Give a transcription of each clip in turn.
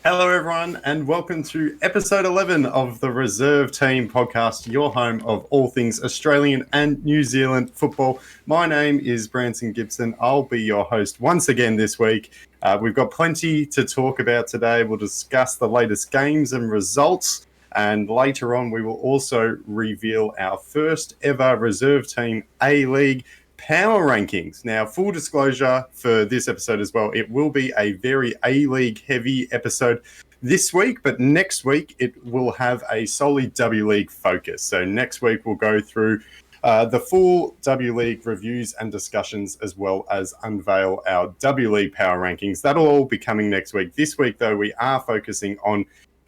Hello, everyone, and welcome to episode 11 of the Reserve Team podcast, your home of all things Australian and New Zealand football. My name is Branson Gibson. I'll be your host once again this week. We've got plenty to talk about today. We'll discuss the latest games and results, and later on, we will also reveal our first ever Reserve Team A-League power rankings. Now, full disclosure for this episode as well, it will be a very A-League heavy episode this week, but next week it will have a solely W League focus. So next week we'll go through the full W League reviews and discussions, as well as unveil our W League power rankings. That'll all be coming next week. This week, though, we are focusing on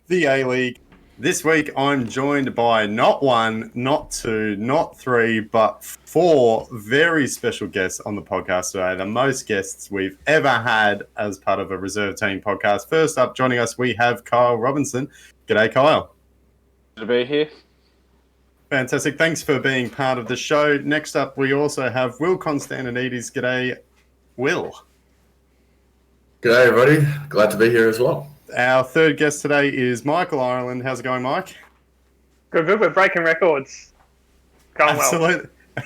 the A-League. This week, I'm joined by not one, not two, not three, but four very special guests on the podcast today. The most guests we've ever had as part of a Reserve Team podcast. First up, joining us, we have Kyle Robinson. G'day, Kyle. Good to be here. Fantastic. Thanks for being part of the show. Next up, we also have Will Constantinides. G'day, Will. G'day, everybody. Glad to be here as well. Our third guest today is Michael Ireland. How's it going, Mike? Good. We're breaking records. Going well.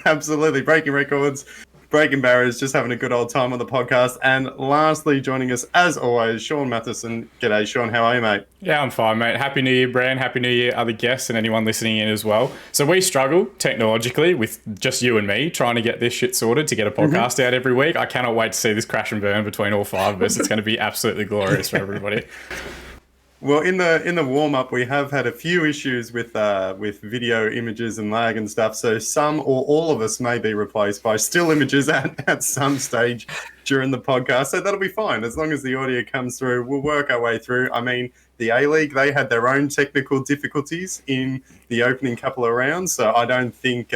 Absolutely. Breaking records, breaking barriers, just having a good old time on the podcast. And lastly, joining us, as always, Sean Matheson. G'day, Sean. How are you, mate? Yeah, I'm fine, mate. Happy New Year, Bran. Happy New Year, other guests and anyone listening in as well. So we struggle technologically with just you and me trying to get this shit sorted to get a podcast out every week. I cannot wait to see this crash and burn between all five of us. It's going to be absolutely glorious for everybody. Well, in the warm up, we have had a few issues with video images and lag and stuff. So some or all of us may be replaced by still images at some stage during the podcast. So that'll be fine as long as the audio comes through. We'll work our way through. I mean, the A-League, they had their own technical difficulties in the opening couple of rounds. So I don't think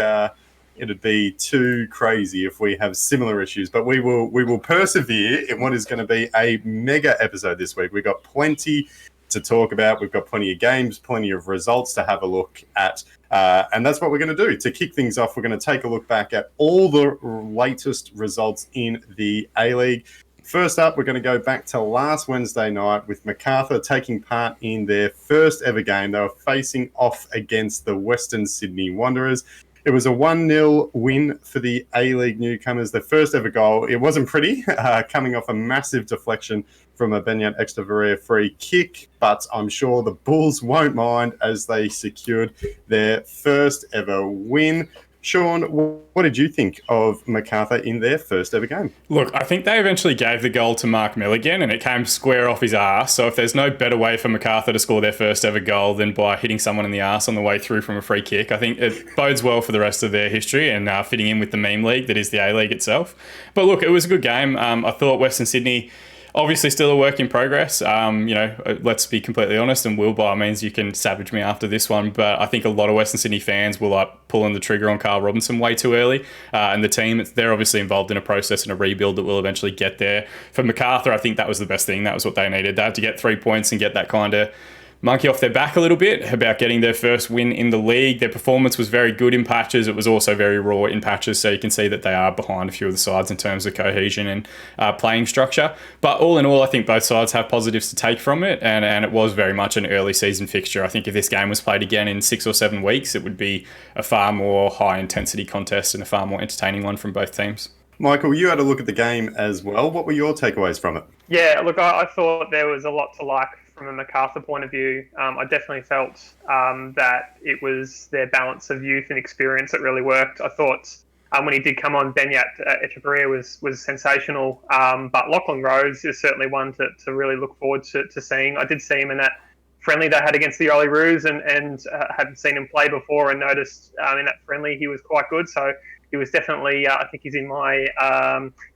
it'd be too crazy if we have similar issues. But we will persevere in what is going to be a mega episode this week. We've got plenty to talk about. We've got plenty of games, plenty of results to have a look at. And that's what we're going to do. To kick things off, we're going to take a look back at all the latest results in the A-League. First up, we're going to go back to last Wednesday night with Macarthur taking part in their first ever game. They were facing off against the Western Sydney Wanderers. It was a 1-0 win for the A-League newcomers, their first ever goal. It wasn't pretty, coming off a massive deflection from a Benyat Extavaria free kick, but I'm sure the Bulls won't mind as they secured their first ever win. Sean, what did you think of Macarthur in their first ever game? Look, I think they eventually gave the goal to Mark Milligan and it came square off his arse. So if there's no better way for Macarthur to score their first ever goal than by hitting someone in the arse on the way through from a free kick, I think it bodes well for the rest of their history and fitting in with the meme league that is the A-League itself. But look, it was a good game. I thought Western Sydney, obviously still a work in progress. Let's be completely honest, and Will, by all means, you can savage me after this one, but I think a lot of Western Sydney fans will like pulling the trigger on Carl Robinson way too early. And the team, they're obviously involved in a process and a rebuild that will eventually get there. For Macarthur, I think that was the best thing. That was what they needed. They had to get 3 points and get that kind of monkey off their back a little bit about getting their first win in the league. Their performance was very good in patches. It was also very raw in patches, so you can see that they are behind a few of the sides in terms of cohesion and playing structure. But all in all, I think both sides have positives to take from it, and it was very much an early season fixture. I think if this game was played again in 6 or 7 weeks, it would be a far more high-intensity contest and a far more entertaining one from both teams. Michael, you had a look at the game as well. What were your takeaways from it? Yeah, look, I thought there was a lot to like from a Macarthur point of view. I definitely felt that it was their balance of youth and experience that really worked. I thought when he did come on, Benyat Echeverria was sensational. But Lachlan Rose is certainly one to really look forward to seeing. I did see him in that friendly they had against the Olyroos and hadn't seen him play before and noticed in that friendly he was quite good. So he was definitely, I think he's in my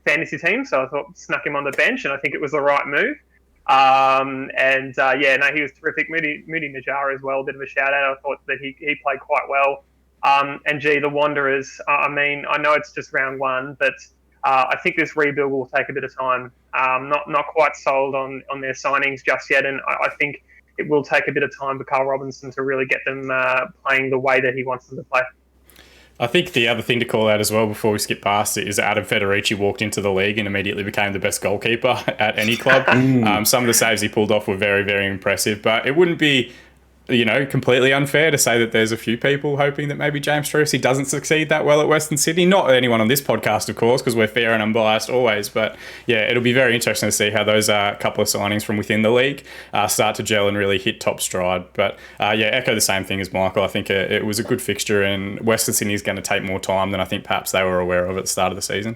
fantasy team. So I thought snuck him on the bench and I think it was the right move. He was terrific. Moody Najjar as well, a bit of a shout out. I thought that he played quite well. The Wanderers, I know it's just round one, but I think this rebuild will take a bit of time. Not quite sold on their signings just yet, and I think it will take a bit of time for Carl Robinson to really get them playing the way that he wants them to play. I think the other thing to call out as well before we skip past it is Adam Federici walked into the league and immediately became the best goalkeeper at any club. Some of the saves he pulled off were very, very impressive, but it wouldn't be completely unfair to say that there's a few people hoping that maybe James Trucey doesn't succeed that well at Western Sydney. Not anyone on this podcast, of course, because we're fair and unbiased always. But yeah, it'll be very interesting to see how those couple of signings from within the league start to gel and really hit top stride. But echo the same thing as Michael. I think it was a good fixture, and Western Sydney is going to take more time than I think perhaps they were aware of at the start of the season.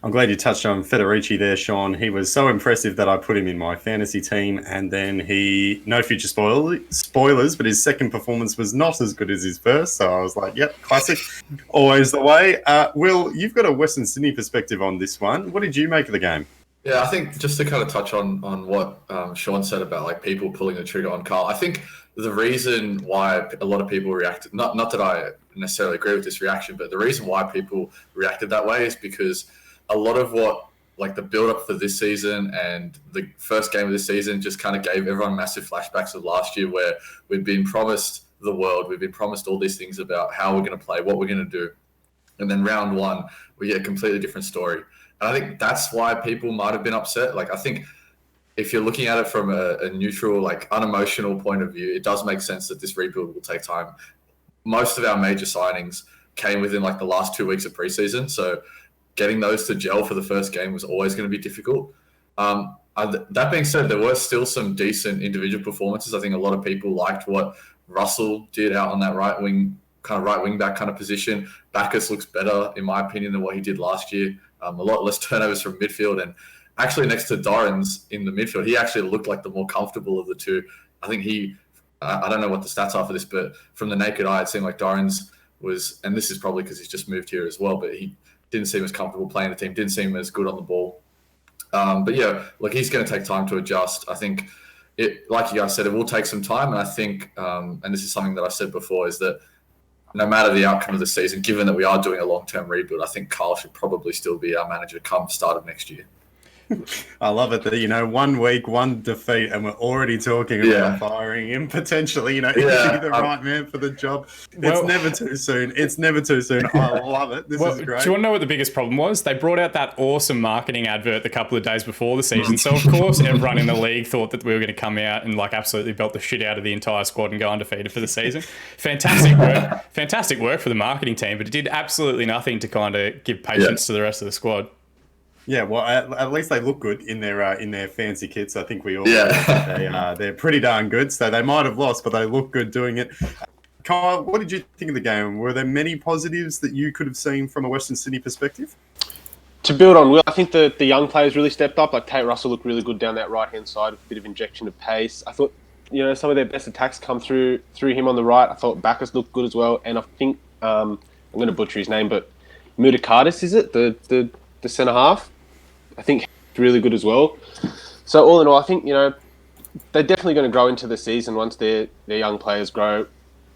I'm glad you touched on Federici there, Sean. He was so impressive that I put him in my fantasy team, and then no future spoilers, but his second performance was not as good as his first, so I was like, yep, classic, always the way. Will, you've got a Western Sydney perspective on this one. What did you make of the game? Yeah, I think just to kind of touch on what Sean said about like people pulling the trigger on Carl, I think the reason why a lot of people reacted, not that I necessarily agree with this reaction, but the reason why people reacted that way is because a lot of what, like the build-up for this season and the first game of this season just kind of gave everyone massive flashbacks of last year where we'd been promised the world, we've been promised all these things about how we're going to play, what we're going to do. And then round one, we get a completely different story. And I think that's why people might have been upset. Like, I think if you're looking at it from a neutral, like unemotional point of view, it does make sense that this rebuild will take time. Most of our major signings came within like the last 2 weeks of preseason. So getting those to gel for the first game was always going to be difficult. That being said, there were still some decent individual performances. I think a lot of people liked what Russell did out on that right wing back kind of position. Bacchus looks better, in my opinion, than what he did last year. A lot less turnovers from midfield. And actually next to Dorrans in the midfield, he actually looked like the more comfortable of the two. I think I don't know what the stats are for this, but from the naked eye, it seemed like Dorrans was, and this is probably because he's just moved here as well, but he didn't seem as comfortable playing the team, didn't seem as good on the ball. But yeah, look, he's going to take time to adjust. I think like you guys said, it will take some time. And I think, and this is something that I've said before, is that no matter the outcome of the season, given that we are doing a long-term rebuild, I think Carl should probably still be our manager come start of next year. I love it that, 1 week, one defeat, and we're already talking about firing him potentially, is he the right man for the job? It's never too soon. It's never too soon. I love it. This is great. Do you want to know what the biggest problem was? They brought out that awesome marketing advert the couple of days before the season. So, of course, everyone in the league thought that we were going to come out and absolutely belt the shit out of the entire squad and go undefeated for the season. Fantastic work. Fantastic work for the marketing team, but it did absolutely nothing to kind of give patience to the rest of the squad. Yeah, well, at least they look good in their fancy kits. I think we all they're pretty darn good. So they might have lost, but they look good doing it. Kyle, what did you think of the game? Were there many positives that you could have seen from a Western Sydney perspective? To build on Will, I think the young players really stepped up. Like Tate Russell looked really good down that right-hand side with a bit of injection of pace. I thought, some of their best attacks come through him on the right. I thought Bacchus looked good as well. And I think, I'm going to butcher his name, but Mudakadis, is it? The centre-half? I think he's really good as well. So all in all, I think, they're definitely going to grow into the season once their young players grow,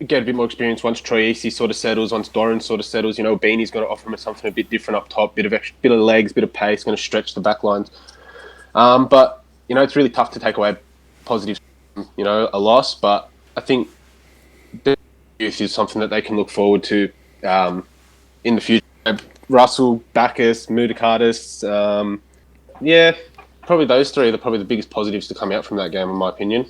get a bit more experience once Troy Easy sort of settles, once Doran sort of settles. Beanie's going to offer them something a bit different up top, bit of legs, bit of pace, going to stretch the back lines. But, it's really tough to take away positives from, a loss. But I think the youth is something that they can look forward to in the future. Russell, Bacchus, Mudakadis, probably those three are probably the biggest positives to come out from that game, in my opinion.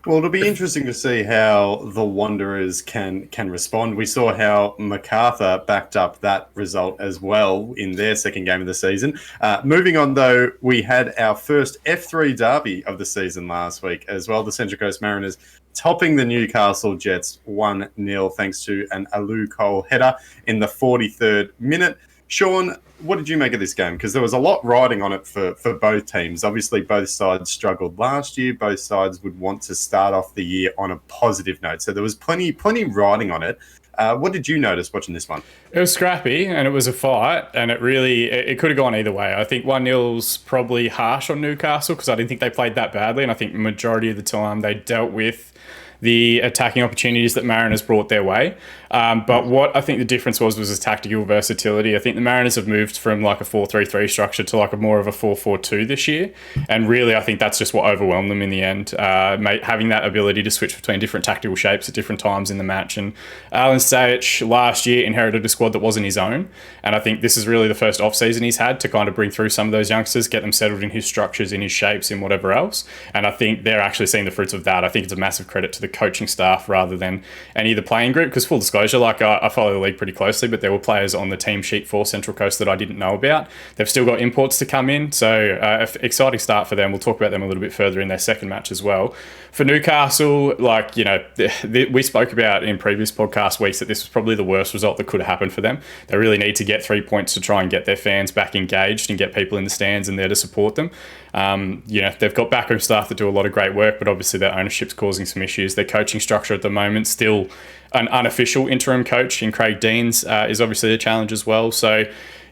Well, it'll be interesting to see how the Wanderers can respond. We saw how MacArthur backed up that result as well in their second game of the season. Moving on, though, we had our first F3 derby of the season last week as well. The Central Coast Mariners topping the Newcastle Jets 1-0 thanks to an Alu Cole header in the 43rd minute. Sean, what did you make of this game? Because there was a lot riding on it for both teams. Obviously, both sides struggled last year. Both sides would want to start off the year on a positive note. So there was plenty riding on it. What did you notice watching this one? It was scrappy and it was a fight, and it could have gone either way. I think 1-0's probably harsh on Newcastle because I didn't think they played that badly, and I think the majority of the time they dealt with the attacking opportunities that Mariners brought their way. But what I think the difference was his tactical versatility. I think the Mariners have moved from like a 4-3-3 structure to like a more of a 4-4-2 this year. And really, I think that's just what overwhelmed them in the end, having that ability to switch between different tactical shapes at different times in the match. And Alan Stach last year inherited a squad that wasn't his own. And I think this is really the first off-season he's had to kind of bring through some of those youngsters, get them settled in his structures, in his shapes, in whatever else. And I think they're actually seeing the fruits of that. I think it's a massive credit to the coaching staff rather than any of the playing group, because full disclosure, like I follow the league pretty closely, but there were players on the team sheet for Central Coast that I didn't know about. They've still got imports to come in, so exciting start for them. We'll talk about them a little bit further in their second match as well. For Newcastle, like, you know, we spoke about in previous podcast weeks that this was probably the worst result that could have happened for them. They really need to get 3 points to try and get their fans back engaged and get people in the stands and there to support them. You know, they've got backroom staff that do a lot of great work, but obviously their ownership's causing some issues. Their coaching structure at the moment, still an unofficial interim coach in Craig Deans, is obviously a challenge as well. So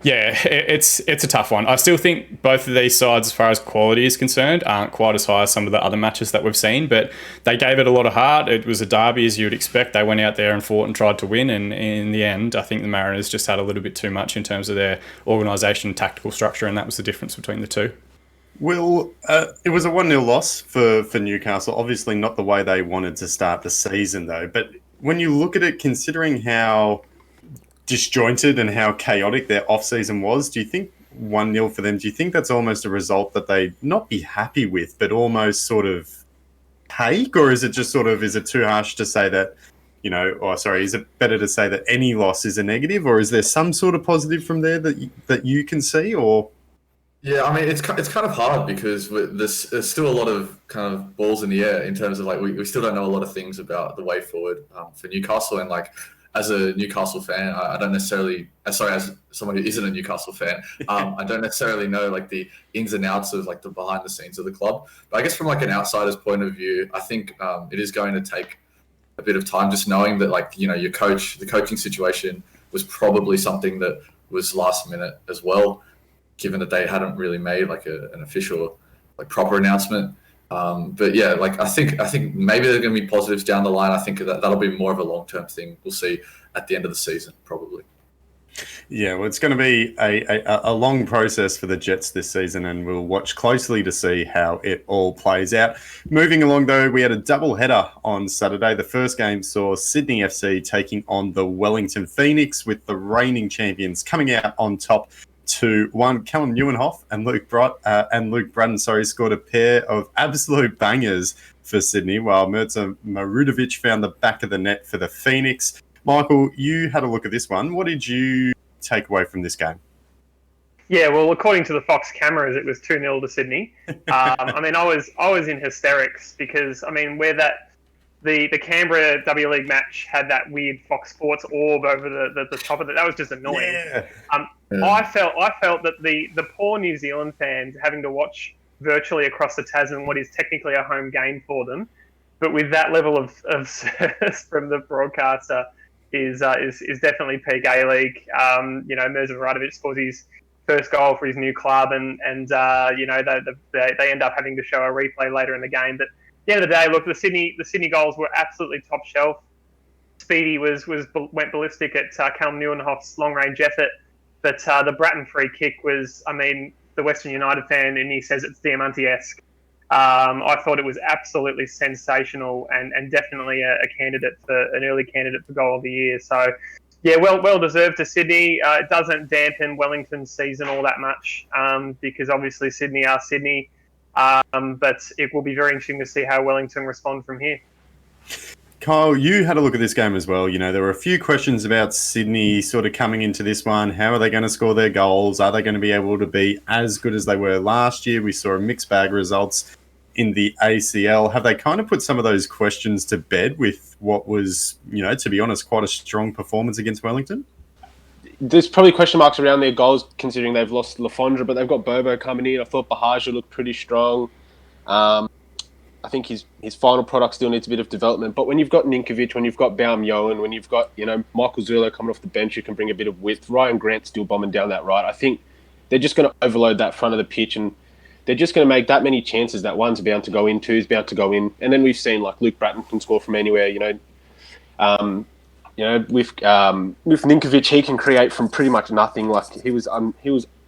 yeah, it's a tough one. I still think both of these sides, as far as quality is concerned, aren't quite as high as some of the other matches that we've seen, but they gave it a lot of heart. It was a derby, as you would expect. They went out there and fought and tried to win, and in the end, I think the Mariners just had a little bit too much in terms of their organisation and tactical structure, and that was the difference between the two. Will, it was a 1-0 loss for Newcastle. Obviously not the way they wanted to start the season, though. But when you look at it, considering how disjointed and how chaotic their off-season was, do you think 1-0 for them, do you think that's almost a result that they'd not be happy with, but almost sort of take? Or is it just sort of, is it too harsh to say that, you know, or sorry, is it better to say that any loss is a negative, or is there some sort of positive from there that you can see, or? Yeah, I mean, it's kind of hard because there's still a lot of kind of balls in the air in terms of like we still don't know a lot of things about the way forward for Newcastle. And like, as a Newcastle fan, I don't necessarily, as someone who isn't a Newcastle fan, I don't necessarily know like the ins and outs of like the behind the scenes of the club. But I guess from like an outsider's point of view, I think it is going to take a bit of time, just knowing that, like, you know, the coaching situation was probably something that was last minute as well, given that they hadn't really made like an official, like, proper announcement. But yeah, like I think maybe there's going to be positives down the line. I think that'll be more of a long-term thing. We'll see at the end of the season, probably. Yeah, well, it's going to be a long process for the Jets this season, and we'll watch closely to see how it all plays out. Moving along, though, we had a double header on Saturday. The first game saw Sydney FC taking on the Wellington Phoenix, with the reigning champions coming out on top 2-1. Callum Neuenhoff and Luke Braddon, scored a pair of absolute bangers for Sydney, while Mirza Marudovic found the back of the net for the Phoenix. Michael, you had a look at this one. What did you take away from this game? Yeah, well, according to the Fox cameras, it was 2-0 to Sydney. I mean, I was in hysterics because, I mean, where the Canberra W League match had that weird Fox Sports orb over the top of it, that was just annoying. Yeah. I felt that the poor New Zealand fans having to watch virtually across the Tasman what is technically a home game for them, but with that level of service from the broadcaster is definitely peak A-League. You know, Mirza Maradovic scores his first goal for his new club, and you know, they end up having to show a replay later in the game. But at the end of the day, look, the Sydney goals were absolutely top shelf. Speedy went ballistic at Callum Neuenhoff's long range effort, but the Bratton free kick was, I mean, the Western United fan and he says it's Diamante-esque. I thought it was absolutely sensational and definitely an early candidate for goal of the year. So, yeah, well deserved to Sydney. It doesn't dampen Wellington's season all that much because obviously Sydney are Sydney. But it will be very interesting to see how Wellington respond from here. Kyle, you had a look at this game as well. You know, there were a few questions about Sydney sort of coming into this one. How are they going to score their goals? Are they going to be able to be as good as they were last year? We saw a mixed bag of results in the ACL. Have they kind of put some of those questions to bed with what was, you know, to be honest, quite a strong performance against Wellington? There's probably question marks around their goals considering they've lost Lafondra, but they've got Bobo coming in. I thought Bahaja looked pretty strong. I think his final product still needs a bit of development. But when you've got Ninkovic, when you've got Baum-Yoen, when you've got, you know, Michael Zurlo coming off the bench who can bring a bit of width, Ryan Grant still bombing down that right, I think they're just going to overload that front of the pitch and they're just going to make that many chances that one's bound to go in, two's bound to go in, and then we've seen like Luke Bratton can score from anywhere. With Ninkovic, he can create from pretty much nothing. Like he was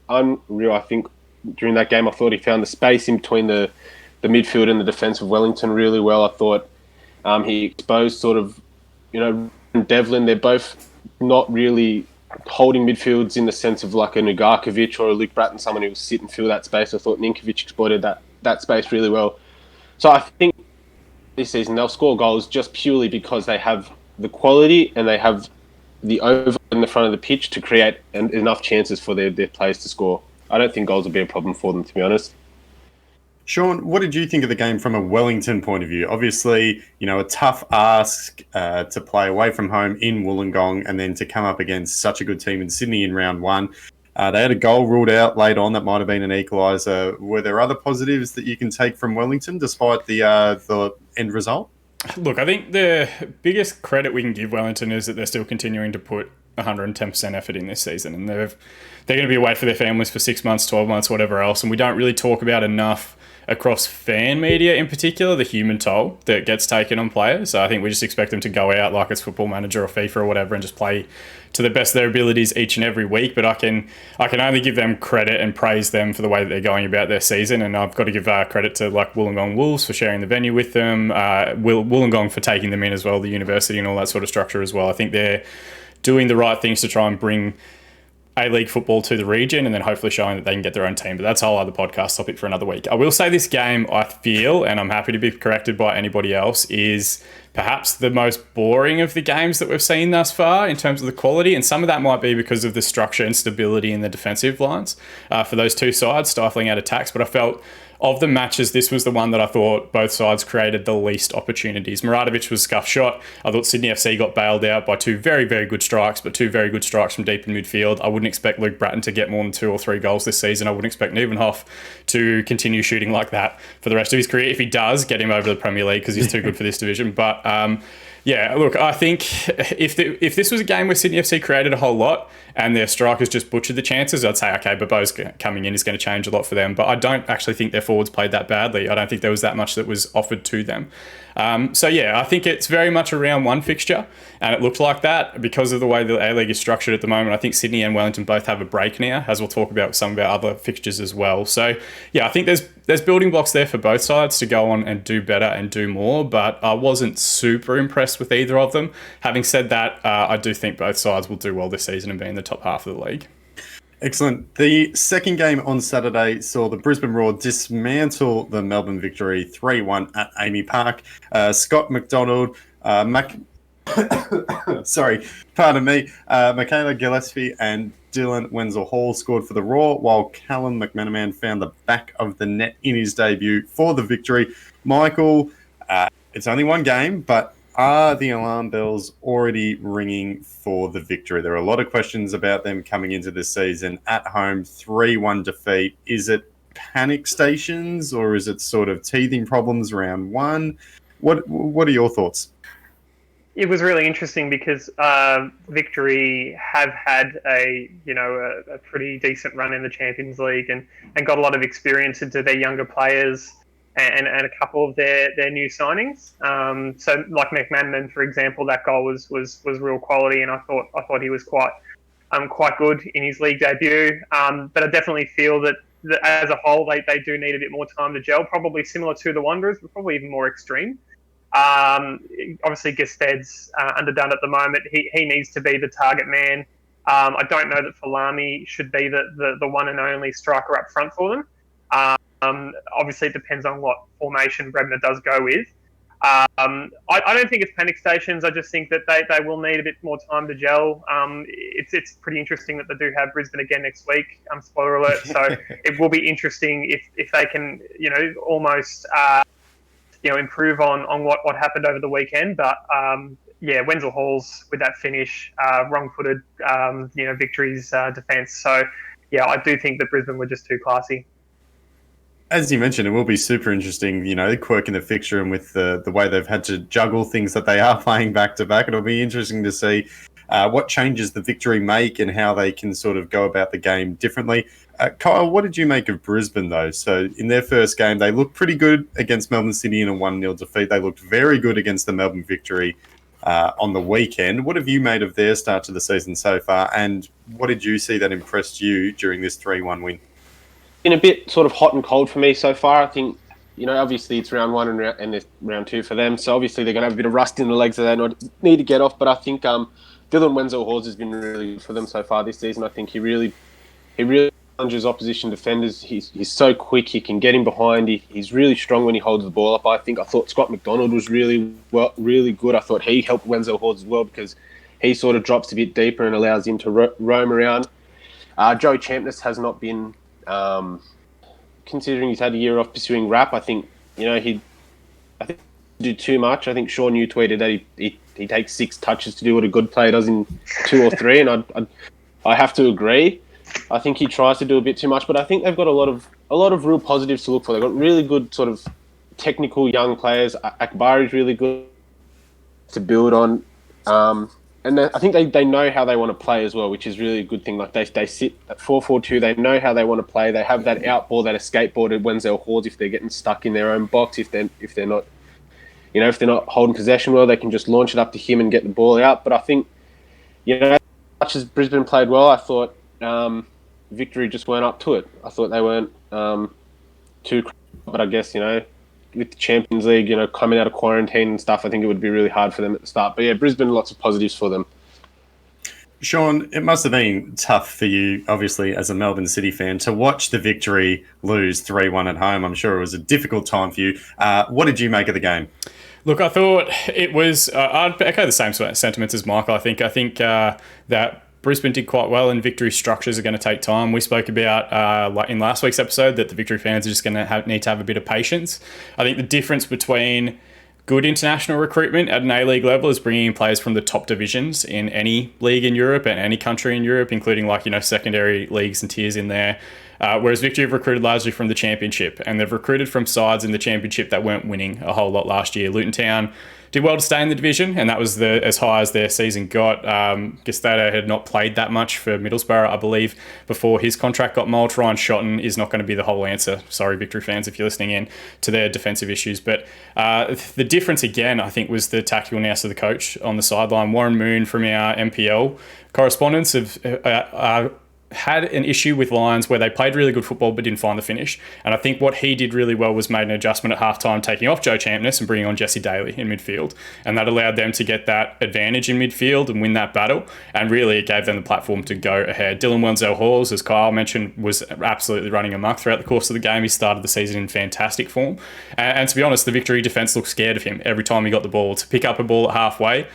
unreal. I think during that game, I thought he found the space in between the midfield and the defence of Wellington really well. I thought he exposed sort of, Devlin. They're both not really holding midfields in the sense of like a Nugarkovic or a Luke Bratton, someone who will sit and fill that space. I thought Ninkovic exploited that space really well. So I think this season they'll score goals just purely because they have the quality and they have the over in the front of the pitch to create enough chances for their players to score. I don't think goals will be a problem for them, to be honest. Sean, what did you think of the game from a Wellington point of view? Obviously, a tough ask to play away from home in Wollongong and then to come up against such a good team in Sydney in round one. They had a goal ruled out late on that might have been an equaliser. Were there other positives that you can take from Wellington despite the end result? Look, I think the biggest credit we can give Wellington is that they're still continuing to put 110% effort in this season, and they're going to be away for their families for 6 months, 12 months, whatever else, and we don't really talk about enough across fan media in particular, the human toll that gets taken on players. So I think we just expect them to go out like it's Football Manager or FIFA or whatever and just play to the best of their abilities each and every week. But I can only give them credit and praise them for the way that they're going about their season. And I've got to give credit to like Wollongong Wolves for sharing the venue with them, Wollongong for taking them in as well, the university and all that sort of structure as well. I think they're doing the right things to try and bring A-League football to the region and then hopefully showing that they can get their own team. But that's a whole other podcast topic for another week. I will say this game, I feel, and I'm happy to be corrected by anybody else, is perhaps the most boring of the games that we've seen thus far in terms of the quality. And some of that might be because of the structure and stability in the defensive lines for those two sides, stifling out attacks. But I felt of the matches, this was the one that I thought both sides created the least opportunities. Muratovic was scuff shot. I thought Sydney FC got bailed out by two very, very good strikes, but two very good strikes from deep in midfield. I wouldn't expect Luke Bratton to get more than 2 or 3 goals this season. I wouldn't expect Neuvenhoff to continue shooting like that for the rest of his career. If he does, get him over to the Premier League because he's too good for this division. But yeah, look, I think if this was a game where Sydney FC created a whole lot and their strikers just butchered the chances, I'd say, okay, Bobo's coming in is going to change a lot for them. But I don't actually think their forwards played that badly. I don't think there was that much that was offered to them. So yeah, I think it's very much a round one fixture, and it looked like that because of the way the A-League is structured at the moment. I think Sydney and Wellington both have a break now, as we'll talk about with some of our other fixtures as well. So yeah, I think there's building blocks there for both sides to go on and do better and do more, but I wasn't super impressed with either of them. Having said that, I do think both sides will do well this season and be in the top half of the league. Excellent. The second game on Saturday saw the Brisbane Roar dismantle the Melbourne Victory 3-1 at Amy Park. Scott McDonald, Michaela Gillespie and Dylan Wenzel-Hall scored for the Roar, while Callum McManaman found the back of the net in his debut for the Victory. Michael, it's only one game, but are the alarm bells already ringing for the Victory? There are a lot of questions about them coming into this season. At home, 3-1 defeat. Is it panic stations or is it sort of teething problems round one? What are your thoughts? It was really interesting because Victory have had a pretty decent run in the Champions League and got a lot of experience into their younger players and a couple of their new signings. So like McManaman, for example, that goal was real quality, and I thought he was quite good in his league debut. But I definitely feel that as a whole they do need a bit more time to gel, probably similar to the Wanderers, but probably even more extreme. Obviously Gested's underdone at the moment. He needs to be the target man. I don't know that Falami should be the one and only striker up front for them. Obviously it depends on what formation Brebner does go with. I don't think it's panic stations. I just think that they will need a bit more time to gel. It's pretty interesting that they do have Brisbane again next week. Spoiler alert. So it will be interesting if they can, almost improve on what happened over the weekend. But yeah, Wenzel Hall's with that finish, wrong-footed, Victory's defence. So yeah, I do think that Brisbane were just too classy. As you mentioned, it will be super interesting, the quirk in the fixture and with the way they've had to juggle things that they are playing back to back. It'll be interesting to see What changes the Victory make and how they can sort of go about the game differently? Kyle, what did you make of Brisbane, though? So in their first game, they looked pretty good against Melbourne City in a 1-0 defeat. They looked very good against the Melbourne Victory on the weekend. What have you made of their start to the season so far, and what did you see that impressed you during this 3-1 win? Been a bit sort of hot and cold for me so far. I think, obviously it's round one and it's round two for them, so obviously they're going to have a bit of rust in the legs that they need to get off, but I think Dylan Wenzel-Hawes has been really good for them so far this season. I think he really challenges opposition defenders. He's so quick, he can get in behind, he's really strong when he holds the ball up. I thought Scott McDonald was really good. I thought he helped Wenzel-Hawes as well because he sort of drops a bit deeper and allows him to roam around. Joe Champness has not been... considering he's had a year off pursuing rap, I think he do too much. I think Sean, you tweeted that he takes 6 touches to do what a good player does in 2 or 3, and I have to agree. I think he tries to do a bit too much, but I think they've got a lot of real positives to look for. They've got really good sort of technical young players. Akbari's really good to build on. And I think they know how they want to play as well, which is really a good thing. Like they sit at 4-4-2. They know how they want to play. They have that out ball, that escape ball to Wenzel-Hawes if they're getting stuck in their own box. If they're not, if they're not holding possession well, they can just launch it up to him and get the ball out. But I think, as much as Brisbane played well, I thought Victory just weren't up to it. I thought they weren't too. But I guess with the Champions League, coming out of quarantine and stuff, I think it would be really hard for them at the start. But yeah, Brisbane, lots of positives for them. Sean, it must have been tough for you, obviously, as a Melbourne City fan, to watch the Victory lose 3-1 at home. I'm sure it was a difficult time for you. What did you make of the game? Look, I thought it was... I'd echo the same sentiments as Michael. I think that Brisbane did quite well, and Victory structures are going to take time. We spoke about in last week's episode that the Victory fans are just going to need to have a bit of patience. I think the difference between good international recruitment at an A-League level is bringing in players from the top divisions in any league in Europe and any country in Europe, including secondary leagues and tiers in there. Whereas Victory have recruited largely from the Championship, and they've recruited from sides in the Championship that weren't winning a whole lot last year. Luton Town did well to stay in the division, and that was as high as their season got. Gestato had not played that much for Middlesbrough, I believe, before his contract got mulled. Ryan Shotton is not going to be the whole answer. Sorry, Victory fans, if you're listening in to their defensive issues. But the difference, again, I think, was the tactical nous of the coach on the sideline. Warren Moon from our MPL correspondents had an issue with Lions where they played really good football but didn't find the finish. And I think what he did really well was made an adjustment at halftime, taking off Joe Champness and bringing on Jesse Daly in midfield. And that allowed them to get that advantage in midfield and win that battle. And really, it gave them the platform to go ahead. Dylan Wenzel-Hawes, as Kyle mentioned, was absolutely running amok throughout the course of the game. He started the season in fantastic form. And to be honest, the Victory defence looked scared of him every time he got the ball. To pick up a ball at halfway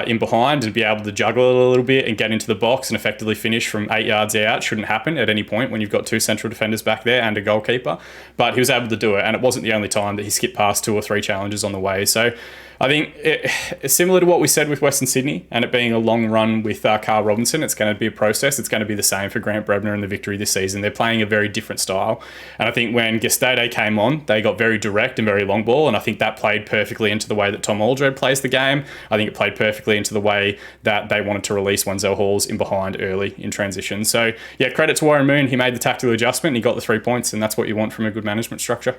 in behind and be able to juggle it a little bit and get into the box and effectively finish from 8 yards out shouldn't happen at any point when you've got 2 central defenders back there and a goalkeeper. But he was able to do it, and it wasn't the only time that he skipped past 2 or 3 challenges on the way. So I think it's similar to what we said with Western Sydney and it being a long run with Carl Robinson. It's going to be a process. It's going to be the same for Grant Brebner and the Victory this season. They're playing a very different style. And I think when Gestato came on, they got very direct and very long ball. And I think that played perfectly into the way that Tom Aldred plays the game. I think it played perfectly into the way that they wanted to release Wenzel-Hawes in behind early in transition. So, yeah, credit to Warren Moon. He made the tactical adjustment and he got the 3 points. And that's what you want from a good management structure.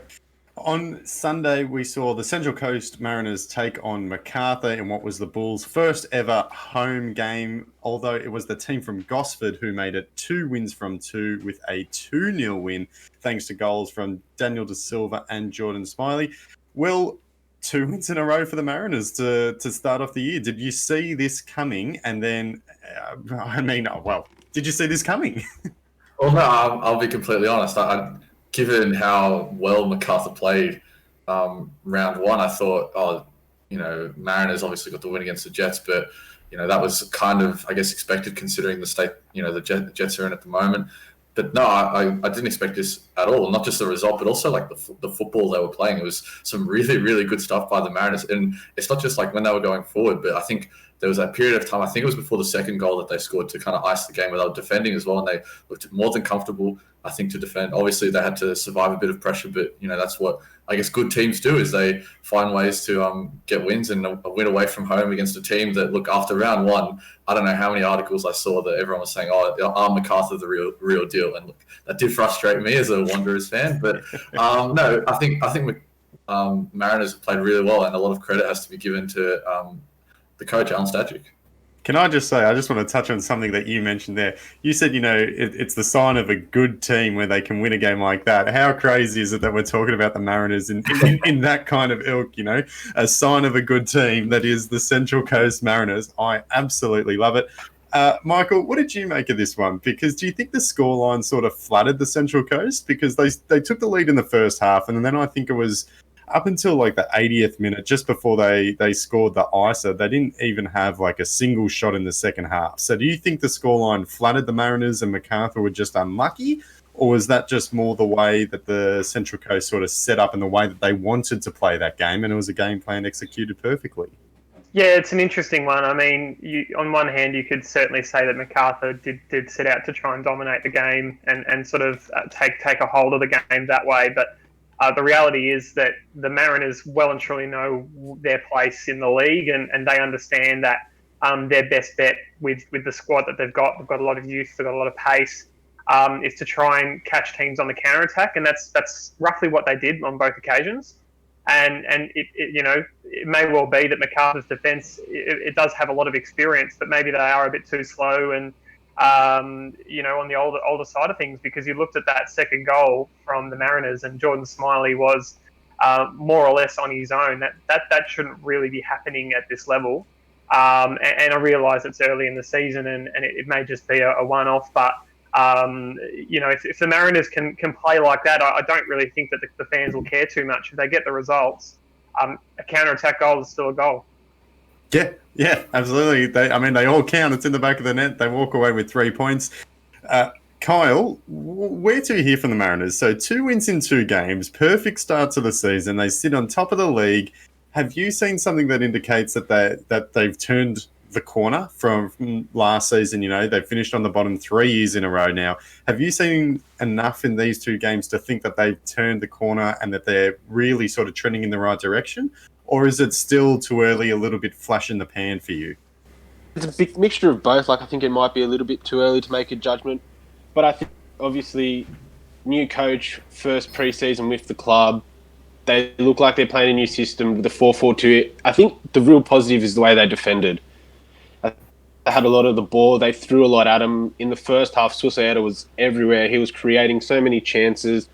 On Sunday, we saw the Central Coast Mariners take on Macarthur in what was the Bulls' first ever home game, although it was the team from Gosford who made it 2 wins from 2 with a 2-0 win, thanks to goals from Daniel De Silva and Jordan Smiley. Well, 2 wins in a row for the Mariners to start off the year. Did you see this coming? And then, did you see this coming? Well, no, I'll be completely honest. Given how well Macarthur played round 1, I thought, Mariners obviously got the win against the Jets, but, that was kind of, I guess, expected considering the state, the Jets are in at the moment. But no, I didn't expect this at all. Not just the result, but also like the football they were playing. It was some really, really good stuff by the Mariners. And it's not just like when they were going forward, but I think there was that period of time, I think it was before the second goal that they scored to kind of ice the game where they were defending as well, and they looked more than comfortable, I think, to defend. Obviously, they had to survive a bit of pressure, but, that's what I guess good teams do, is they find ways to get wins, and a win away from home against a team that, look, after round one, I don't know how many articles I saw that everyone was saying, are MacArthur the real deal? And look, that did frustrate me as a Wanderers fan, but no, I think Mariners have played really well, and a lot of credit has to be given to the coach, Alan Stadgic. Can I just say, I just want to touch on something that you mentioned there. You said, it's the sign of a good team where they can win a game like that. How crazy is it that we're talking about the Mariners in that kind of ilk, a sign of a good team that is the Central Coast Mariners. I absolutely love it. Michael, what did you make of this one? Because do you think the scoreline sort of flattered the Central Coast? Because they took the lead in the first half, and then I think it was up until like the 80th minute, just before they scored the ISA, they didn't even have like a single shot in the second half. So do you think the scoreline flattered the Mariners and MacArthur were just unlucky? Or was that just more the way that the Central Coast sort of set up and the way that they wanted to play that game, and it was a game plan executed perfectly? Yeah, it's an interesting one. I mean, on one hand, you could certainly say that MacArthur did set out to try and dominate the game and sort of take a hold of the game that way. But the reality is that the Mariners well and truly know their place in the league, and they understand that their best bet with the squad that they've got a lot of youth, they've got a lot of pace, is to try and catch teams on the counter-attack, and that's roughly what they did on both occasions. And it may well be that MacArthur's defence, it does have a lot of experience, but maybe they are a bit too slow and on the older side of things, because you looked at that second goal from the Mariners and Jordan Smiley was more or less on his own. That shouldn't really be happening at this level. And I realise it's early in the season and it may just be a one-off, but if the Mariners can play like that, I don't really think that the fans will care too much. If they get the results, a counter-attack goal is still a goal. Yeah, absolutely. They all count. It's in the back of the net. They walk away with 3 points. Kyle, where to here from the Mariners? So 2 wins in 2 games, perfect start to the season. They sit on top of the league. Have you seen something that indicates that they've turned the corner from last season? They've finished on the bottom 3 years in a row now. Have you seen enough in these 2 games to think that they've turned the corner and that they're really sort of trending in the right direction? Or is it still too early, a little bit flash in the pan for you? It's a big mixture of both. I think it might be a little bit too early to make a judgment. But I think, obviously, new coach, first pre-season with the club, they look like they're playing a new system with the 4-4-2. I think the real positive is the way they defended. They had a lot of the ball. They threw a lot at him. In the first half, Susaeta was everywhere. He was creating so many chances.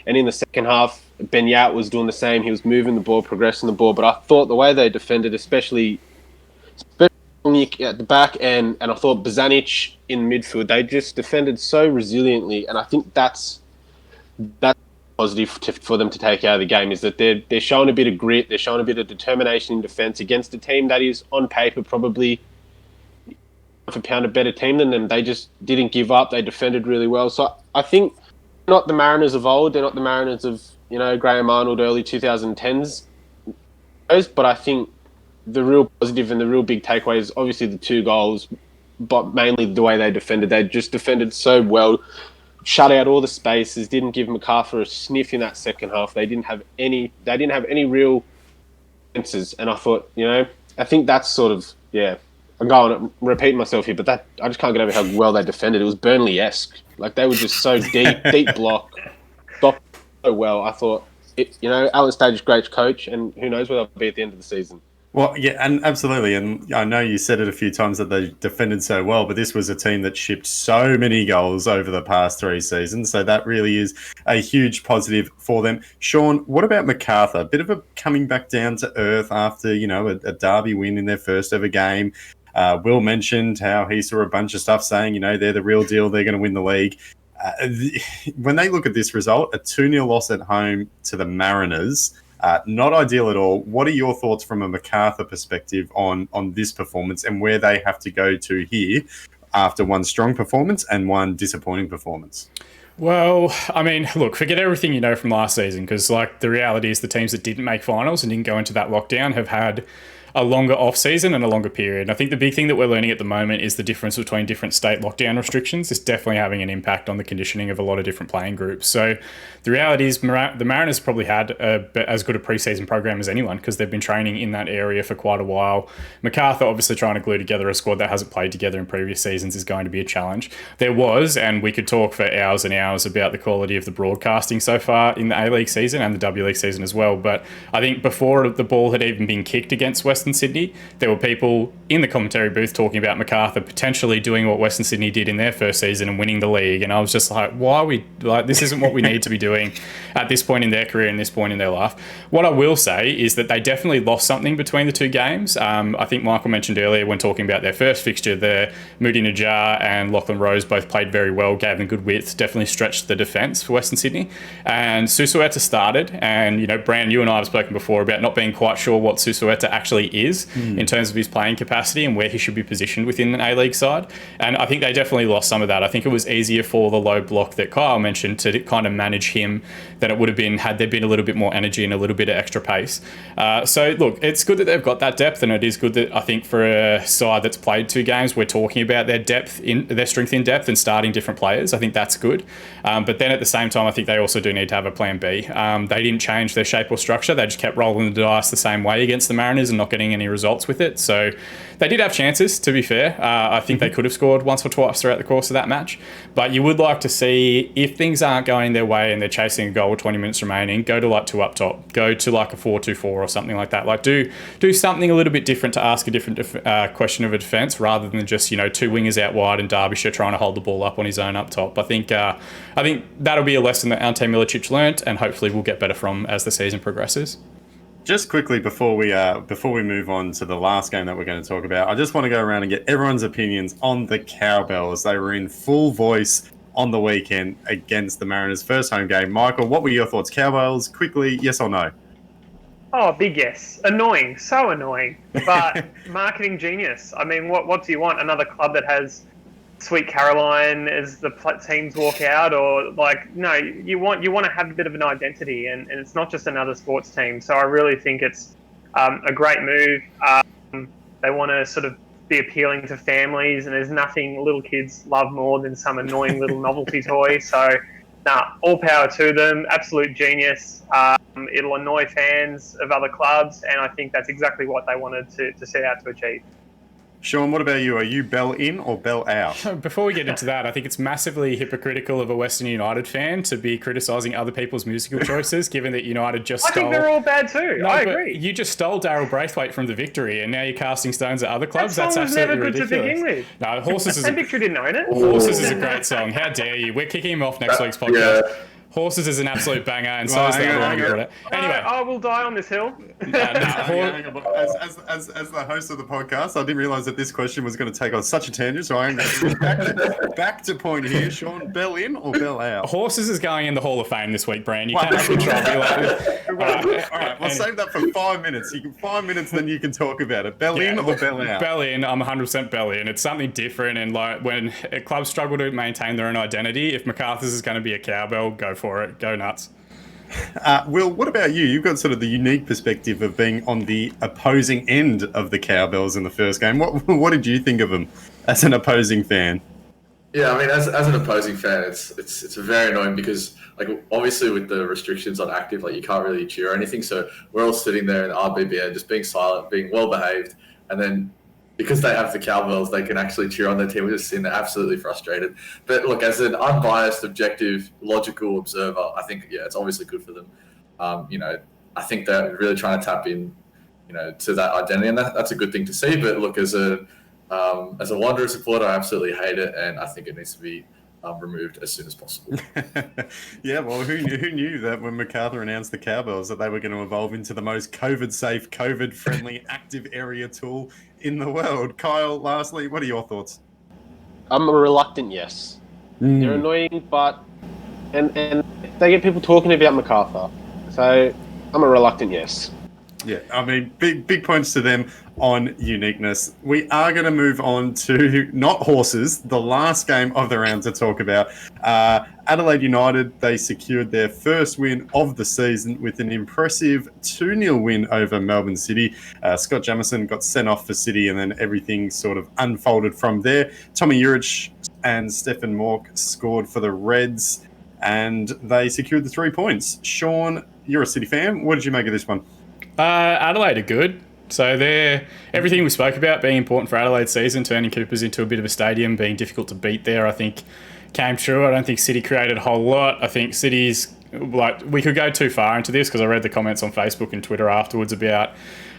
And in the second half, Ben Yat was doing the same. He was moving the ball, progressing the ball. But I thought the way they defended, especially at the back end, and I thought Bozanic in midfield, they just defended so resiliently. And I think that's positive for them to take out of the game, is that they're showing a bit of grit. They're showing a bit of determination in defence against a team that is, on paper, probably for pound a better team than them. They just didn't give up. They defended really well. So I think not the Mariners of old. They're not the Mariners of Graham Arnold early 2010s. But I think the real positive and the real big takeaway is obviously the 2 goals, but mainly the way they defended. They just defended so well, shut out all the spaces, didn't give MacArthur a sniff in that second half. They didn't have any real chances. And I thought, I think that's sort of, I'm going to repeat myself here, but that I just can't get over how well they defended. It was Burnley-esque. Like, they were just so deep block, stopped so well. I thought, Alan Stage, great coach, and who knows where they'll be at the end of the season. Well, yeah, and absolutely. And I know you said it a few times that they defended so well, but this was a team that shipped so many goals over the past 3 seasons. So that really is a huge positive for them. Sean, what about MacArthur? A bit of a coming back down to earth after, a derby win in their first ever game. Will mentioned how he saw a bunch of stuff saying, they're the real deal, they're going to win the league. When they look at this result, a 2-0 loss at home to the Mariners, not ideal at all. What are your thoughts from a MacArthur perspective on this performance and where they have to go to here after one strong performance and one disappointing performance? Well, look, forget everything you know from last season, because the reality is the teams that didn't make finals and didn't go into that lockdown have had a longer off season and a longer period. And I think the big thing that we're learning at the moment is the difference between different state lockdown restrictions is definitely having an impact on the conditioning of a lot of different playing groups. So the reality is the Mariners probably had as good a preseason program as anyone because they've been training in that area for quite a while. MacArthur obviously trying to glue together a squad that hasn't played together in previous seasons is going to be a challenge. There was, and we could talk for hours and hours about the quality of the broadcasting so far in the A-League season and the W-League season as well. But I think before the ball had even been kicked against Western Sydney, there were people in the commentary booth talking about MacArthur potentially doing what Western Sydney did in their first season and winning the league. And I was just like, why are we like, this isn't what we need to be doing at this point in their career and this point in their life. What I will say is that they definitely lost something between the two games. I think Michael mentioned earlier when talking about their first fixture, the Moody Najjar and Lachlan Rose both played very well, gave them good width, definitely stretched the defence for Western Sydney. And Susueta started, and Brand, you and I have spoken before about not being quite sure what Susueta actually is in terms of his playing capacity and where he should be positioned within an A-League side. And I think they definitely lost some of that. I think it was easier for the low block that Kyle mentioned to kind of manage him than it would have been had there been a little bit more energy and a little bit of extra pace. So look, it's good that they've got that depth, and it is good that I think for a side that's played 2 games, we're talking about their strength in depth and starting different players. I think that's good. But then at the same time, I think they also do need to have a plan B. They didn't change their shape or structure. They just kept rolling the dice the same way against the Mariners and not getting any results with it. So they did have chances, to be fair. I think they could have scored once or twice throughout the course of that match. But you would like to see, if things aren't going their way and they're chasing a goal with 20 minutes remaining, go to like 2 up top. Go to like a 4-2-4 or something like that. Like do something a little bit different to ask a different question of a defence rather than just, 2 wingers out wide and Derbyshire trying to hold the ball up on his own up top. I think that'll be a lesson that Ante Milicic learnt, and hopefully we'll get better from as the season progresses. Just quickly before we move on to the last game that we're going to talk about, I just want to go around and get everyone's opinions on the Cowbells. They were in full voice on the weekend against the Mariners' first home game. Michael, what were your thoughts? Cowbells, quickly, yes or no? Oh, big yes. Annoying. So annoying. But marketing genius. I mean, what do you want? Another club that has Sweet Caroline as the teams walk out? Or, no, you want to have a bit of an identity, and it's not just another sports team. So I really think it's a great move. They want to sort of be appealing to families, and there's nothing little kids love more than some annoying little novelty toy. So, all power to them. Absolute genius. It'll annoy fans of other clubs, and I think that's exactly what they wanted to set out to achieve. Sean, what about you? Are you Bell in or Bell out? Before we get into that, I think it's massively hypocritical of a Western United fan to be criticising other people's musical choices, given that United just stole... I think they're all bad too. No, I agree. You just stole Daryl Braithwaite from the Victory, and now you're casting stones at other clubs. That song That's was absolutely never good ridiculous. to begin with. No, Horses is And Victory didn't own it. Horses is a great song. How dare you? We're kicking him off next week's podcast. Yeah. Horses is an absolute banger, and so is the other one we brought it. Anyway, I will die on this hill. As the host of the podcast, I didn't realise that this question was going to take on such a tangent, so I'm going to back to point here. Sean, Bell in or Bell out? Horses is going in the Hall of Fame this week, Brand. You cannot control me. All right, we'll save that for 5 minutes. You can 5 minutes, then you can talk about it. Bell in or Bell out? Bell in. I'm 100% Bell in. It's something different, and when clubs struggle to maintain their own identity, if MacArthur's is going to be a cowbell, go for it. Go nuts. Will, what about you? You've got sort of the unique perspective of being on the opposing end of the Cowbells in the first game. What did you think of them as an opposing fan? Yeah, I mean, as an opposing fan, it's very annoying because, obviously with the restrictions on active, you can't really cheer or anything. So we're all sitting there in the RBBN just being silent, being well behaved, and then because they have the Cowbells, they can actually cheer on their team. We're just sitting there absolutely frustrated. But look, as an unbiased, objective, logical observer, I think, it's obviously good for them. I think they're really trying to tap in, to that identity, and that's a good thing to see. But look, as a Wanderers supporter, I absolutely hate it, and I think it needs to be removed as soon as possible. Yeah, well, who knew that when MacArthur announced the Cowbells that they were going to evolve into the most COVID-safe, COVID-friendly active area tool in the world? Kyle, lastly, what are your thoughts? I'm a reluctant yes. They're annoying, but and they get people talking about MacArthur, so I'm a reluctant yes. Yeah, I mean, big points to them on uniqueness. We are going to move on to not horses, the last game of the round to talk about. Adelaide United, they secured their first win of the season with an impressive 2-0 win over Melbourne City. Scott Jamieson got sent off for City, and then everything sort of unfolded from there. Tommy Urich and Stefan Mork scored for the Reds, and they secured the 3 points. Sean, you're a City fan. What did you make of this one? Adelaide are good. So they're everything we spoke about being important for Adelaide's season, turning Coopers into a bit of a stadium, being difficult to beat there, I think came true. I don't think City created a whole lot. I think City's, like, we could go too far into this because I read the comments on Facebook and Twitter afterwards about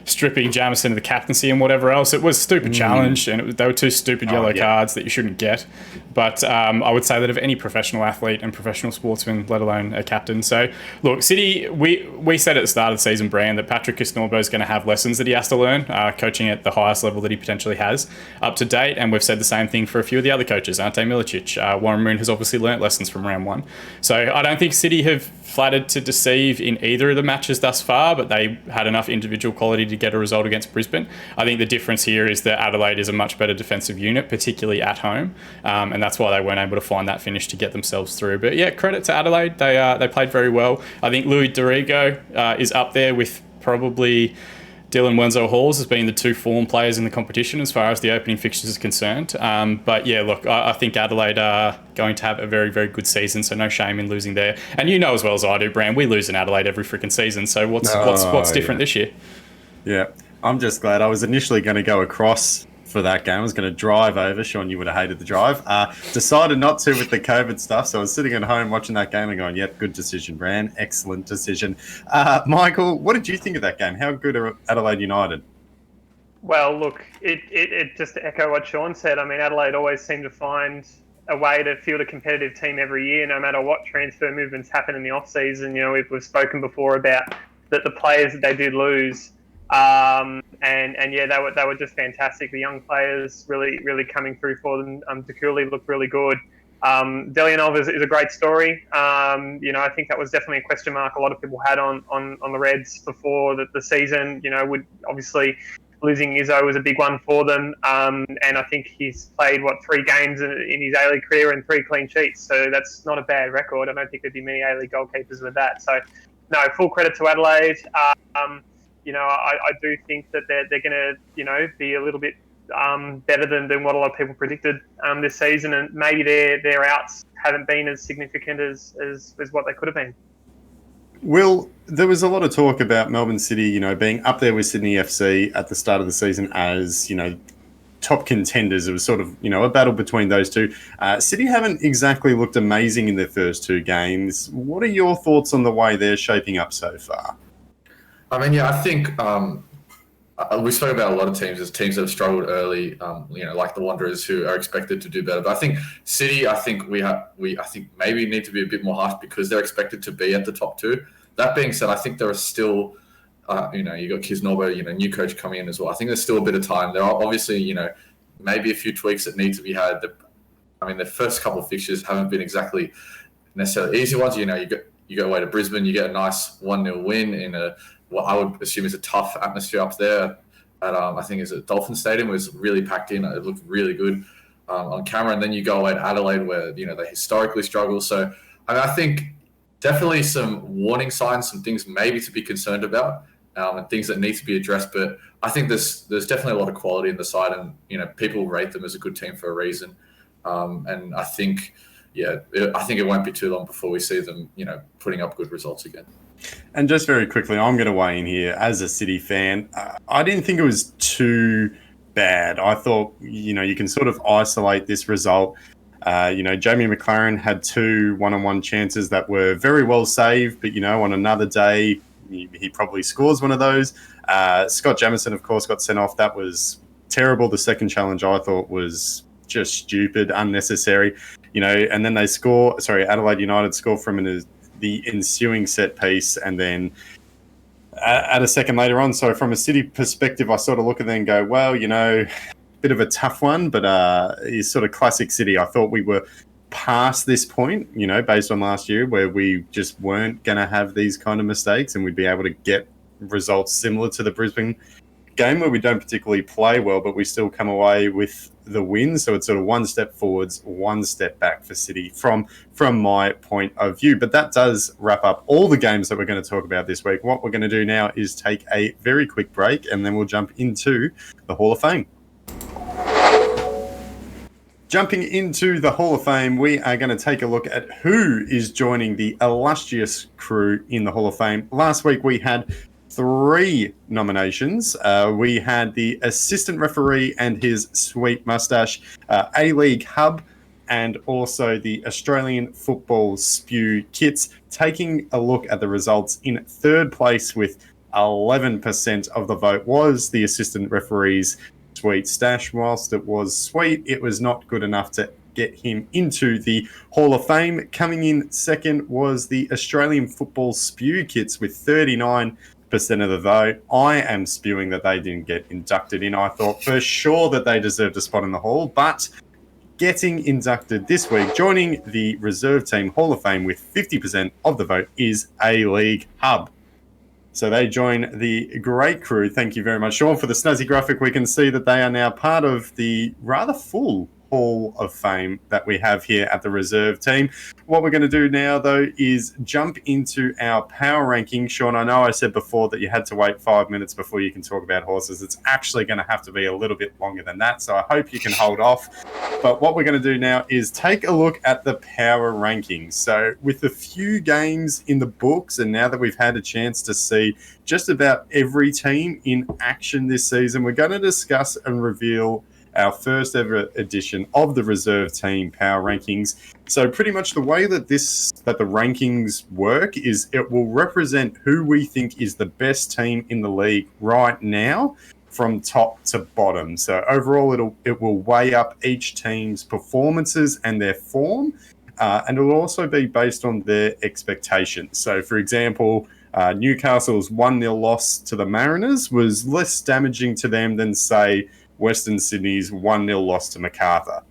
stripping Jamieson of the captaincy and whatever else. It was a stupid challenge, and they were two stupid yellow cards that you shouldn't get. But I would say that of any professional athlete and professional sportsman, let alone a captain. So, look, City, we said at the start of the season, Brian, that Patrick Kisnorbo is going to have lessons that he has to learn, coaching at the highest level that he potentially has up to date. And we've said the same thing for a few of the other coaches. Ante Milicic, Warren Moon has obviously learnt lessons from round one. So I don't think City have flattered to deceive in either of the matches thus far, but they had enough individual quality to get a result against Brisbane. I think the difference here is that Adelaide is a much better defensive unit, particularly at home, and that's why they weren't able to find that finish to get themselves through. But yeah, credit to Adelaide. They played very well. I think Louis Dorigo is up there with probably Dylan Wenzel-Halls as being the two form players in the competition as far as the opening fixtures is concerned. But yeah, look, I think Adelaide are going to have a very, very good season, so no shame in losing there. And you know as well as I do, Bram, we lose in Adelaide every freaking season, so what's different this year? Yeah, I'm just glad. I was initially going to go across for that game. I was going to drive over. Sean, you would have hated the drive. Decided not to with the COVID stuff. So I was sitting at home watching that game and going, yep, good decision, Bran. Excellent decision. Michael, what did you think of that game? How good are Adelaide United? Well, look, it just to echo what Sean said, I mean, Adelaide always seem to find a way to field a competitive team every year, no matter what transfer movements happen in the off-season. You know, we've spoken before about that the players that they did lose, and yeah, they were just fantastic. The young players really coming through for them. Dakuli looked really good. Delianov is a great story. You know, I think that was definitely a question mark a lot of people had on the Reds before the season. You know, would obviously losing Izzo was a big one for them. And I think he's played 3 games in his A-League career and 3 clean sheets. So that's not a bad record. I don't think there'd be many A-League goalkeepers with that. So no, full credit to Adelaide. You know, I do think that they're going to, you know, be a little bit better than what a lot of people predicted this season, and maybe their outs haven't been as significant as what they could have been. Will, there was a lot of talk about Melbourne City, you know, being up there with Sydney FC at the start of the season as, you know, top contenders. It was sort of, you know, a battle between those two. City haven't exactly looked amazing in their first 2 games. What are your thoughts on the way they're shaping up so far? I mean, yeah, I think we spoke about a lot of teams as teams that have struggled early, you know, like the Wanderers, who are expected to do better. But I think City, I think maybe need to be a bit more harsh because they're expected to be at the top 2. That being said, I think there are still, you know, you got Kisnorbo, you know, new coach coming in as well. I think there's still a bit of time. There are obviously, you know, maybe a few tweaks that need to be had. I mean, the first couple of fixtures haven't been exactly necessarily easy ones. You know, you go away to Brisbane, you get a nice 1-0 win in what I would assume is a tough atmosphere up there at I think it's at Dolphin Stadium. It was really packed in. It looked really good on camera. And then you go away to Adelaide where, you know, they historically struggle. So I think definitely some warning signs, some things maybe to be concerned about, and things that need to be addressed. But I think there's definitely a lot of quality in the side, and, you know, people rate them as a good team for a reason. And I think, I think it won't be too long before we see them, you know, putting up good results again. And just very quickly, I'm going to weigh in here as a City fan. I didn't think it was too bad. I thought, you know, you can sort of isolate this result. You know, Jamie McLaren had 2 one-on-one chances that were very well saved, but, you know, on another day, he probably scores one of those. Scott Jamieson, of course, got sent off. That was terrible. The second challenge I thought was just stupid, unnecessary. You know, and then Adelaide United score from the ensuing set piece, and then at a second later on. So from a City perspective, I sort of look at them and go, well, you know, bit of a tough one, but it's sort of classic City. I thought we were past this point, you know, based on last year, where we just weren't going to have these kind of mistakes and we'd be able to get results similar to the Brisbane game, where we don't particularly play well, but we still come away with the win. So it's sort of one step forwards, one step back for City from my point of view. But that does wrap up all the games that we're going to talk about this week. What we're going to do now is take a very quick break, and then we'll jump into the Hall of Fame. Jumping into the Hall of Fame, we are going to take a look at who is joining the illustrious crew in the Hall of Fame. Last week we had 3 nominations. We had the assistant referee and his sweet mustache, A-League Hub, and also the Australian Football Spew Kits. Taking a look at the results, in third place with 11% of the vote was the assistant referee's sweet stash. Whilst it was sweet, it was not good enough to get him into the Hall of Fame. Coming in second was the Australian Football Spew Kits with 39% of the vote. I am spewing that they didn't get inducted in. I thought for sure that they deserved a spot in the Hall, but getting inducted this week, joining the reserve team Hall of Fame with 50% of the vote, is A-League Hub. So they join the great crew. Thank you very much, Sean, for the snazzy graphic. We can see that they are now part of the rather full Hall of Fame that we have here at the reserve team. What we're going to do now, though, is jump into our power ranking. Sean, I know I said before that you had to wait 5 minutes before you can talk about horses. It's actually going to have to be a little bit longer than that, so I hope you can hold off. But what we're going to do now is take a look at the power rankings. So with a few games in the books, and now that we've had a chance to see just about every team in action this season, we're going to discuss and reveal our first ever edition of the reserve team power rankings. So pretty much the way that the rankings work is it will represent who we think is the best team in the league right now from top to bottom. So overall, it will weigh up each team's performances and their form, and it will also be based on their expectations. So for example, Newcastle's 1-0 loss to the Mariners was less damaging to them than, say, Western Sydney's 1-0 loss to Macarthur.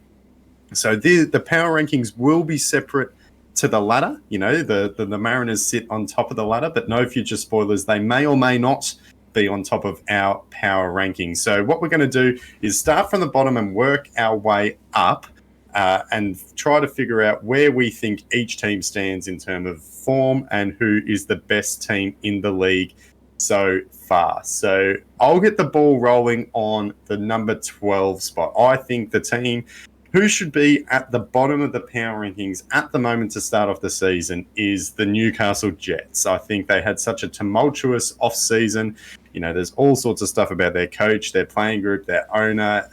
So the power rankings will be separate to the ladder. You know, the Mariners sit on top of the ladder, but no future spoilers. They may or may not be on top of our power rankings. So what we're going to do is start from the bottom and work our way up and try to figure out where we think each team stands in terms of form and who is the best team in the league so far. So I'll get the ball rolling on the number 12 spot. I think the team who should be at the bottom of the power rankings at the moment to start off the season is the Newcastle Jets. I think they had such a tumultuous off-season. You know, there's all sorts of stuff about their coach, their playing group, their owner,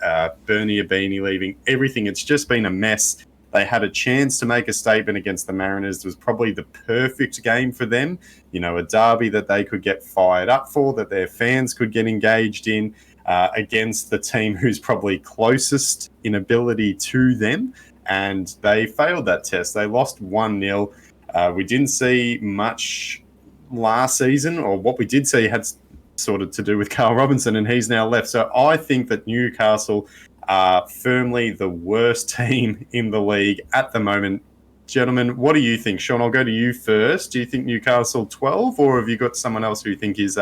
Bernie Abini leaving, everything. It's just been a mess. They had a chance to make a statement against the Mariners. It was probably the perfect game for them. You know, a derby that they could get fired up for, that their fans could get engaged in, against the team who's probably closest in ability to them. And they failed that test. They lost 1-0. We didn't see much last season, or what we did see had sort of to do with Carl Robinson, and he's now left. So I think that Newcastle are firmly the worst team in the league at the moment. Gentlemen, what do you think? Sean, I'll go to you first. Do you think Newcastle 12, or have you got someone else who you think is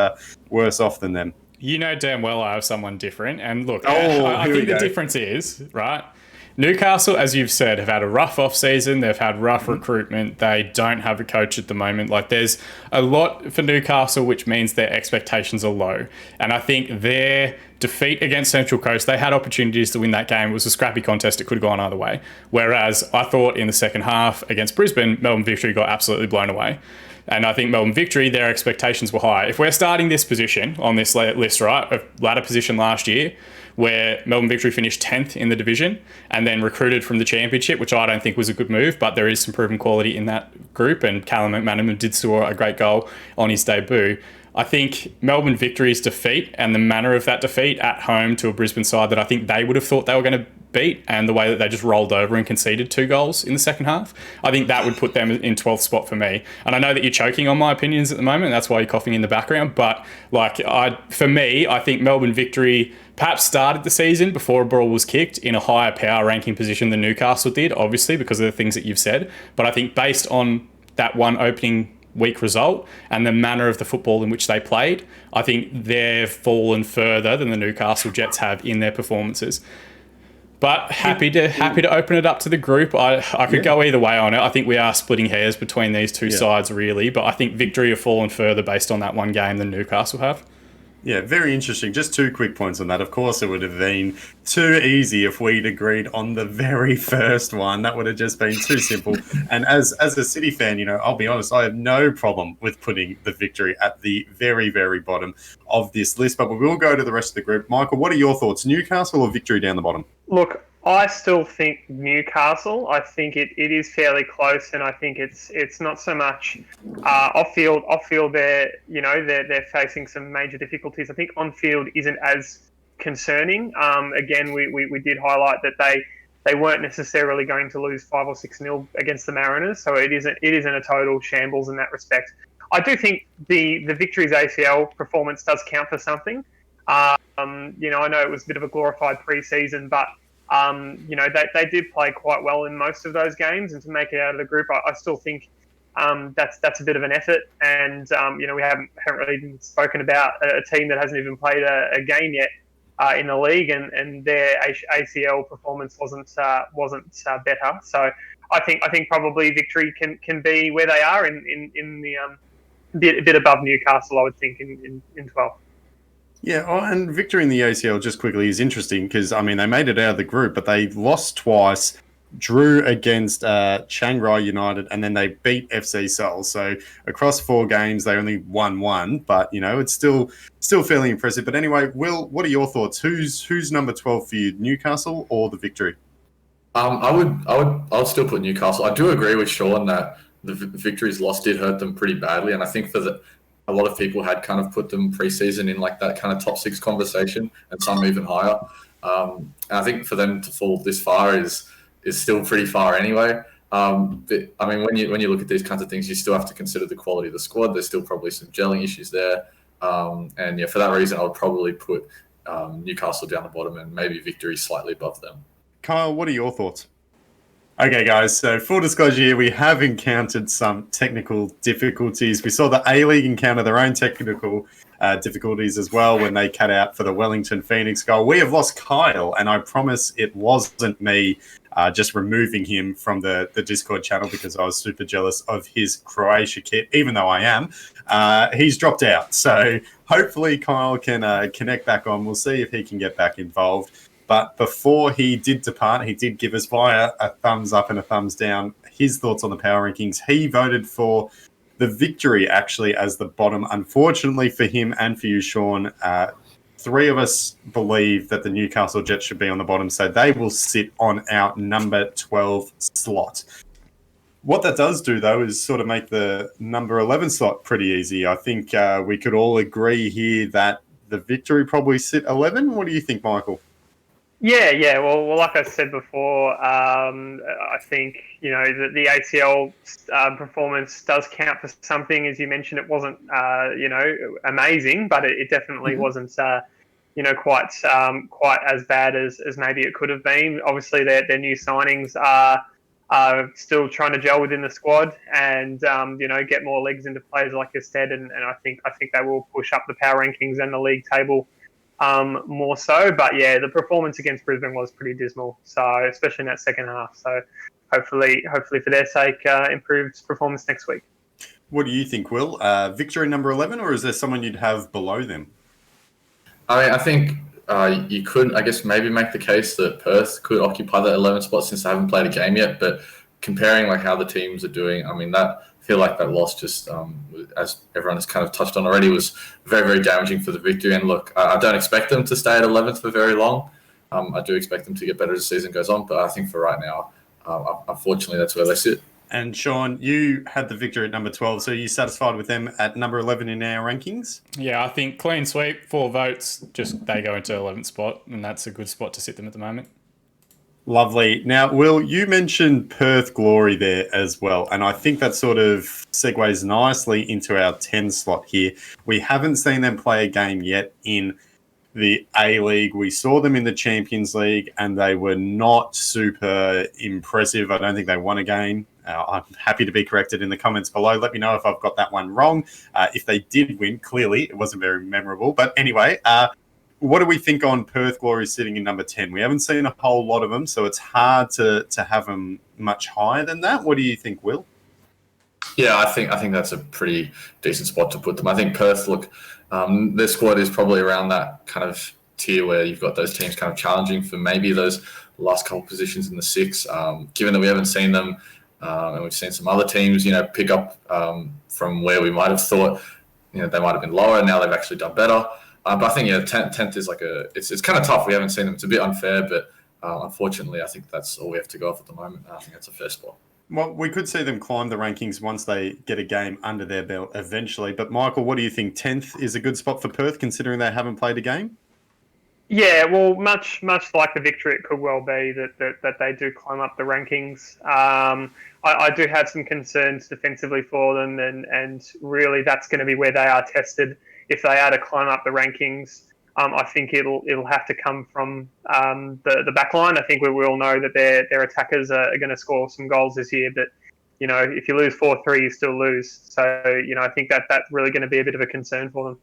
worse off than them? You know damn well I have someone different. And look, I think the difference is, right, Newcastle, as you've said, have had a rough off-season. They've had rough recruitment. They don't have a coach at the moment. Like, there's a lot for Newcastle, which means their expectations are low. And I think their defeat against Central Coast, they had opportunities to win that game. It was a scrappy contest. It could have gone either way. Whereas I thought in the second half against Brisbane, Melbourne Victory got absolutely blown away. And I think Melbourne Victory, their expectations were high. If we're starting this position on this list, right, a ladder position last year, where Melbourne Victory finished 10th in the division and then recruited from the championship, which I don't think was a good move, but there is some proven quality in that group, and Callum McManaman did score a great goal on his debut. I think Melbourne Victory's defeat and the manner of that defeat at home to a Brisbane side that I think they would have thought they were going to beat, and the way that they just rolled over and conceded 2 goals in the second half, I think that would put them in 12th spot for me. And I know that you're choking on my opinions at the moment, that's why you're coughing in the background, but for me, I think Melbourne Victory perhaps started the season before a ball was kicked in a higher power ranking position than Newcastle did, obviously because of the things that you've said. But I think based on that one opening week result and the manner of the football in which they played, I think they've fallen further than the Newcastle Jets have in their performances. But happy to open it up to the group. I could go either way on it. I think we are splitting hairs between these two sides, really. But I think Victory have fallen further based on that one game than Newcastle have. Yeah, very interesting. Just 2 quick points on that. Of course, it would have been too easy if we'd agreed on the very first one. That would have just been too simple. And as a City fan, I'll be honest, I have no problem with putting the Victory at the very, very bottom of this list. But we will go to the rest of the group. Michael, what are your thoughts? Newcastle or Victory down the bottom? Look, I still think Newcastle. I think it is fairly close, and I think it's not so much off field. They're facing some major difficulties. I think on field isn't as concerning. Again, we did highlight that they weren't necessarily going to lose 5 or 6-0 against the Mariners, so it isn't a total shambles in that respect. I do think the Victory's ACL performance does count for something. I know it was a bit of a glorified pre-season, but they did play quite well in most of those games, and to make it out of the group, I still think that's a bit of an effort. And we haven't really even spoken about a team that hasn't even played a game yet in the league, and their ACL performance wasn't better. So I think probably Victory can be where they are in the bit above Newcastle, I would think in 12. Yeah, and Victory in the ACL, just quickly, is interesting because, they made it out of the group, but they lost twice, drew against Chiang Rai United, and then they beat FC Seoul. So across 4 games, they only won 1, but, it's still fairly impressive. But anyway, Will, what are your thoughts? Who's number 12 for you, Newcastle or the Victory? I'll still put Newcastle. I do agree with Sean that the Victory's loss did hurt them pretty badly, and I think a lot of people had kind of put them pre-season in like that kind of top 6 conversation, and some even higher. And I think for them to fall this far is still pretty far anyway. But, when you look at these kinds of things, you still have to consider the quality of the squad. There's still probably some gelling issues there. For that reason, I would probably put Newcastle down the bottom and maybe Victory slightly above them. Kyle, what are your thoughts? Okay, guys, so full disclosure here, we have encountered some technical difficulties. We saw the A-League encounter their own technical difficulties as well when they cut out for the Wellington Phoenix goal. We have lost Kyle, and I promise it wasn't me just removing him from the Discord channel because I was super jealous of his Croatia kit, even though I am. He's dropped out, so hopefully Kyle can connect back on. We'll see if he can get back involved. But before he did depart, he did give us via a thumbs up and a thumbs down his thoughts on the power rankings. He voted for the Victory actually as the bottom. Unfortunately for him and for you, Sean, 3 of us believe that the Newcastle Jets should be on the bottom, so they will sit on our number 12 slot. What that does do, though, is sort of make the number 11 slot pretty easy. I think we could all agree here that the Victory probably sit 11. What do you think, Michael? Yeah. Well, like I said before, I think the ACL performance does count for something. As you mentioned, it wasn't amazing, but it definitely wasn't quite as bad as maybe it could have been. Obviously, their new signings are still trying to gel within the squad and get more legs into players like you said, and I think they will push up the power rankings and the league table. More so, but yeah, the performance against Brisbane was pretty dismal. So especially in that second half. So hopefully for their sake, improved performance next week. What do you think, Will? Victory number 11, or is there someone you'd have below them? I think you could, I guess, maybe make the case that Perth could occupy that 11th spot since they haven't played a game yet. But comparing like how the teams are doing, I feel like that loss just, as everyone has kind of touched on already, was very, very damaging for the Victory. And look, I don't expect them to stay at 11th for very long. I do expect them to get better as the season goes on. But I think for right now, unfortunately, that's where they sit. And Sean, you had the Victory at number 12. So are you satisfied with them at number 11 in our rankings? Yeah, I think clean sweep, 4 votes, just they go into 11th spot. And that's a good spot to sit them at the moment. Lovely. Now, Will, you mentioned Perth Glory there as well, and I think that sort of segues nicely into our 10 slot here. We haven't seen them play a game yet in the A-League. We saw them in the Champions League, and they were not super impressive. I don't think they won a game. I'm happy to be corrected in the comments below. Let me know if I've got that one wrong. If they did win, clearly it wasn't very memorable. But anyway, what do we think on Perth Glory sitting in number 10? We haven't seen a whole lot of them, so it's hard to have them much higher than that. What do you think, Will? Yeah, I think that's a pretty decent spot to put them. I think Perth, look, their squad is probably around that kind of tier where you've got those teams kind of challenging for maybe those last couple positions in the six. Given that we haven't seen them, and we've seen some other teams, pick up from where we might have thought, they might have been lower. Now they've actually done better. But I think 10th is it's kind of tough. We haven't seen them. It's a bit unfair, but unfortunately, I think that's all we have to go off at the moment. I think that's a fair spot. Well, we could see them climb the rankings once they get a game under their belt eventually. But Michael, what do you think? 10th is a good spot for Perth, considering they haven't played a game? Yeah, well, much like the Victory, it could well be that they do climb up the rankings. I do have some concerns defensively for them, and really that's going to be where they are tested. If they are to climb up the rankings, I think it'll have to come from the back line. I think we all know that their attackers are going to score some goals this year, but if you lose 4-3, you still lose. So I think that's really going to be a bit of a concern for them.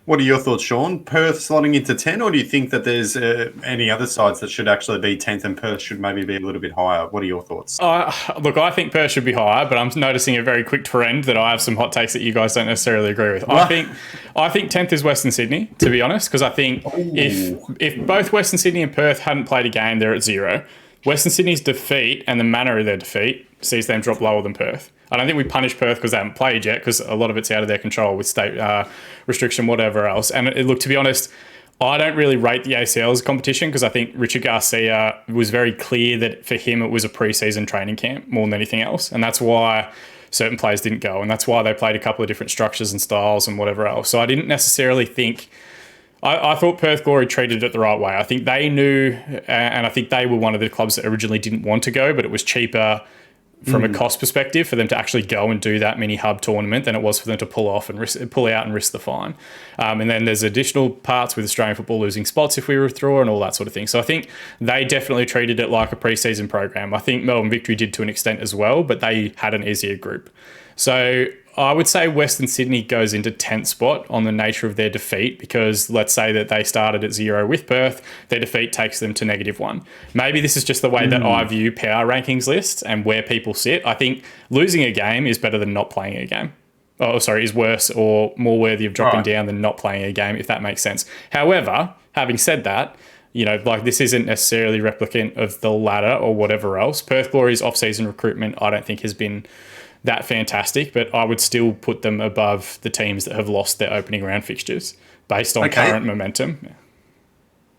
What are your thoughts, Sean? Perth slotting into 10, or do you think that there's any other sides that should actually be 10th and Perth should maybe be a little bit higher? What are your thoughts? Look, I think Perth should be higher, but I'm noticing a very quick trend that I have some hot takes that you guys don't necessarily agree with. I think 10th is Western Sydney, to be honest, because I think if both Western Sydney and Perth hadn't played a game, they're at 0. Western Sydney's defeat and the manner of their defeat sees them drop lower than Perth. I don't think we punish Perth because they haven't played yet, because a lot of it's out of their control with state restriction, whatever else. And look, to be honest, I don't really rate the ACL as a competition, because I think Richard Garcia was very clear that for him it was a pre-season training camp more than anything else. And that's why certain players didn't go. And that's why they played a couple of different structures and styles and whatever else. So I didn't necessarily think... I thought Perth Glory treated it the right way. I think they knew, and I think they were one of the clubs that originally didn't want to go, but it was cheaper from a cost perspective for them to actually go and do that mini hub tournament than it was for them to pull out and risk the fine. And then there's additional parts with Australian football losing spots if we withdraw and all that sort of thing. So I think they definitely treated it like a pre-season program. I think Melbourne Victory did to an extent as well, but they had an easier group. So I would say Western Sydney goes into 10th spot on the nature of their defeat, because let's say that they started at 0 with Perth, their defeat takes them to -1. Maybe this is just the way that I view power rankings lists and where people sit. I think losing a game is better than not playing a game. Is worse or more worthy of dropping down than not playing a game, if that makes sense. However, having said that, this isn't necessarily replicant of the ladder or whatever else. Perth Glory's off-season recruitment, I don't think has been that fantastic, but I would still put them above the teams that have lost their opening round fixtures based on current momentum.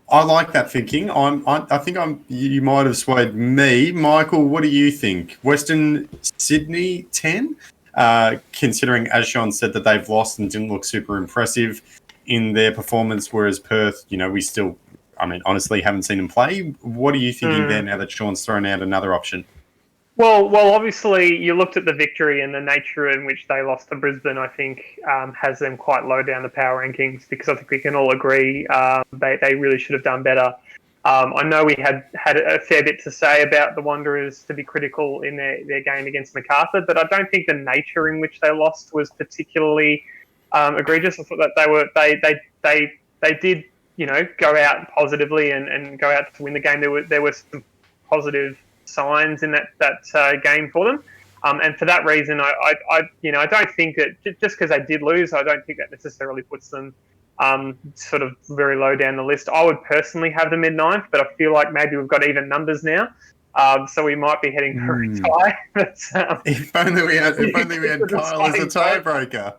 I like that thinking. I think you might have swayed me. Michael, what do you think? Western Sydney 10? Considering, as Sean said, that they've lost and didn't look super impressive in their performance, whereas Perth, we still, honestly haven't seen them play. What are you thinking there now that Sean's thrown out another option? Well, obviously, you looked at the Victory, and the nature in which they lost to Brisbane, I think, has them quite low down the power rankings, because I think we can all agree they really should have done better. I know we had a fair bit to say about the Wanderers to be critical in their game against Macarthur, but I don't think the nature in which they lost was particularly egregious. I thought that they did go out positively and go out to win the game. There were some positive signs in that game for them, and for that reason, I don't think that just because they did lose, I don't think that necessarily puts them sort of very low down the list. I would personally have them in 9th, but I feel like maybe we've got even numbers now, so we might be heading for a tie. But, if only we had Kyle as a tiebreaker.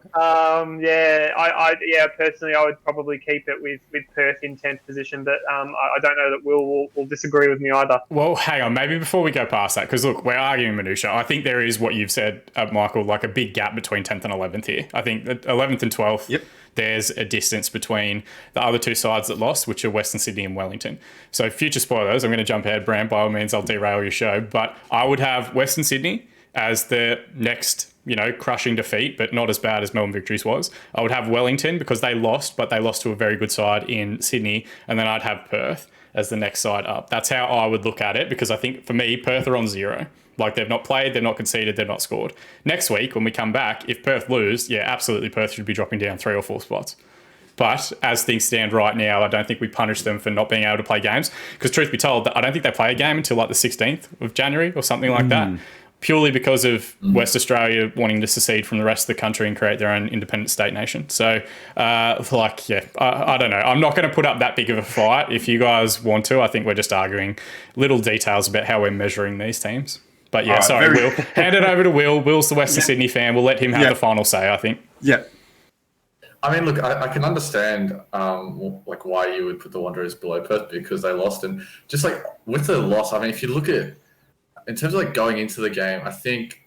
Personally, I would probably keep it with Perth in 10th position, but I don't know that will disagree with me either. Well, hang on, maybe before we go past that, because look, we're arguing minutiae. I think there is what you've said, Michael, like a big gap between 10th and 11th here. I think that 11th and 12th. Yep. There's a distance between the other two sides that lost, which are Western Sydney and Wellington. So future spoilers, I'm going to jump ahead, Bram, by all means, I'll derail your show. But I would have Western Sydney as the next crushing defeat, but not as bad as Melbourne Victories was. I would have Wellington because they lost, but they lost to a very good side in Sydney, and then I'd have Perth as the next side up. That's how I would look at it, because I think for me, Perth are on 0. Like, they've not played, they've not conceded, they've not scored. Next week, when we come back, if Perth lose, yeah, absolutely, Perth should be dropping down 3 or 4 spots. But as things stand right now, I don't think we punish them for not being able to play games. Because truth be told, I don't think they play a game until like the 16th of January or something like that. Purely because of West Australia wanting to secede from the rest of the country and create their own independent state nation. So, I don't know. I'm not going to put up that big of a fight. If you guys want to, I think we're just arguing little details about how we're measuring these teams. Like, yeah, sorry, Will. Hand it over to Will. Will's the Western Sydney fan. We'll let him have the final say, I think. Yeah. I mean, look, I can understand like why you would put the Wanderers below Perth, because they lost. And just like with the loss, I mean, if you look at, in terms of like going into the game, I think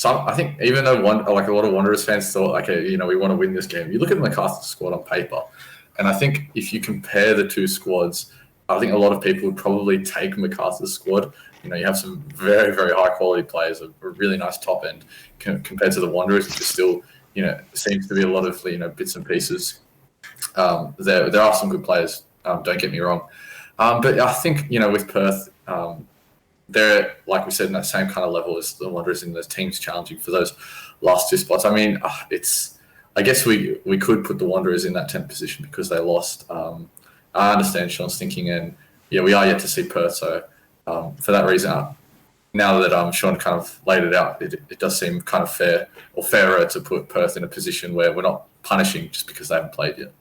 even though like a lot of Wanderers fans thought, okay, we want to win this game, you look at the MacArthur squad on paper, and I think if you compare the two squads, I think a lot of people would probably take MacArthur's squad. You have some very, very high quality players, a really nice top end compared to the Wanderers, which is still, seems to be a lot of, bits and pieces. There are some good players, don't get me wrong. But I think, with Perth, they're, like we said, in that same kind of level as the Wanderers in those teams challenging for those last 2 spots. I mean, I guess we could put the Wanderers in that 10th position because they lost. I understand Sean's thinking, and yeah, we are yet to see Perth. So for that reason, now that Sean kind of laid it out, it does seem kind of fair or fairer to put Perth in a position where we're not punishing just because they haven't played yet.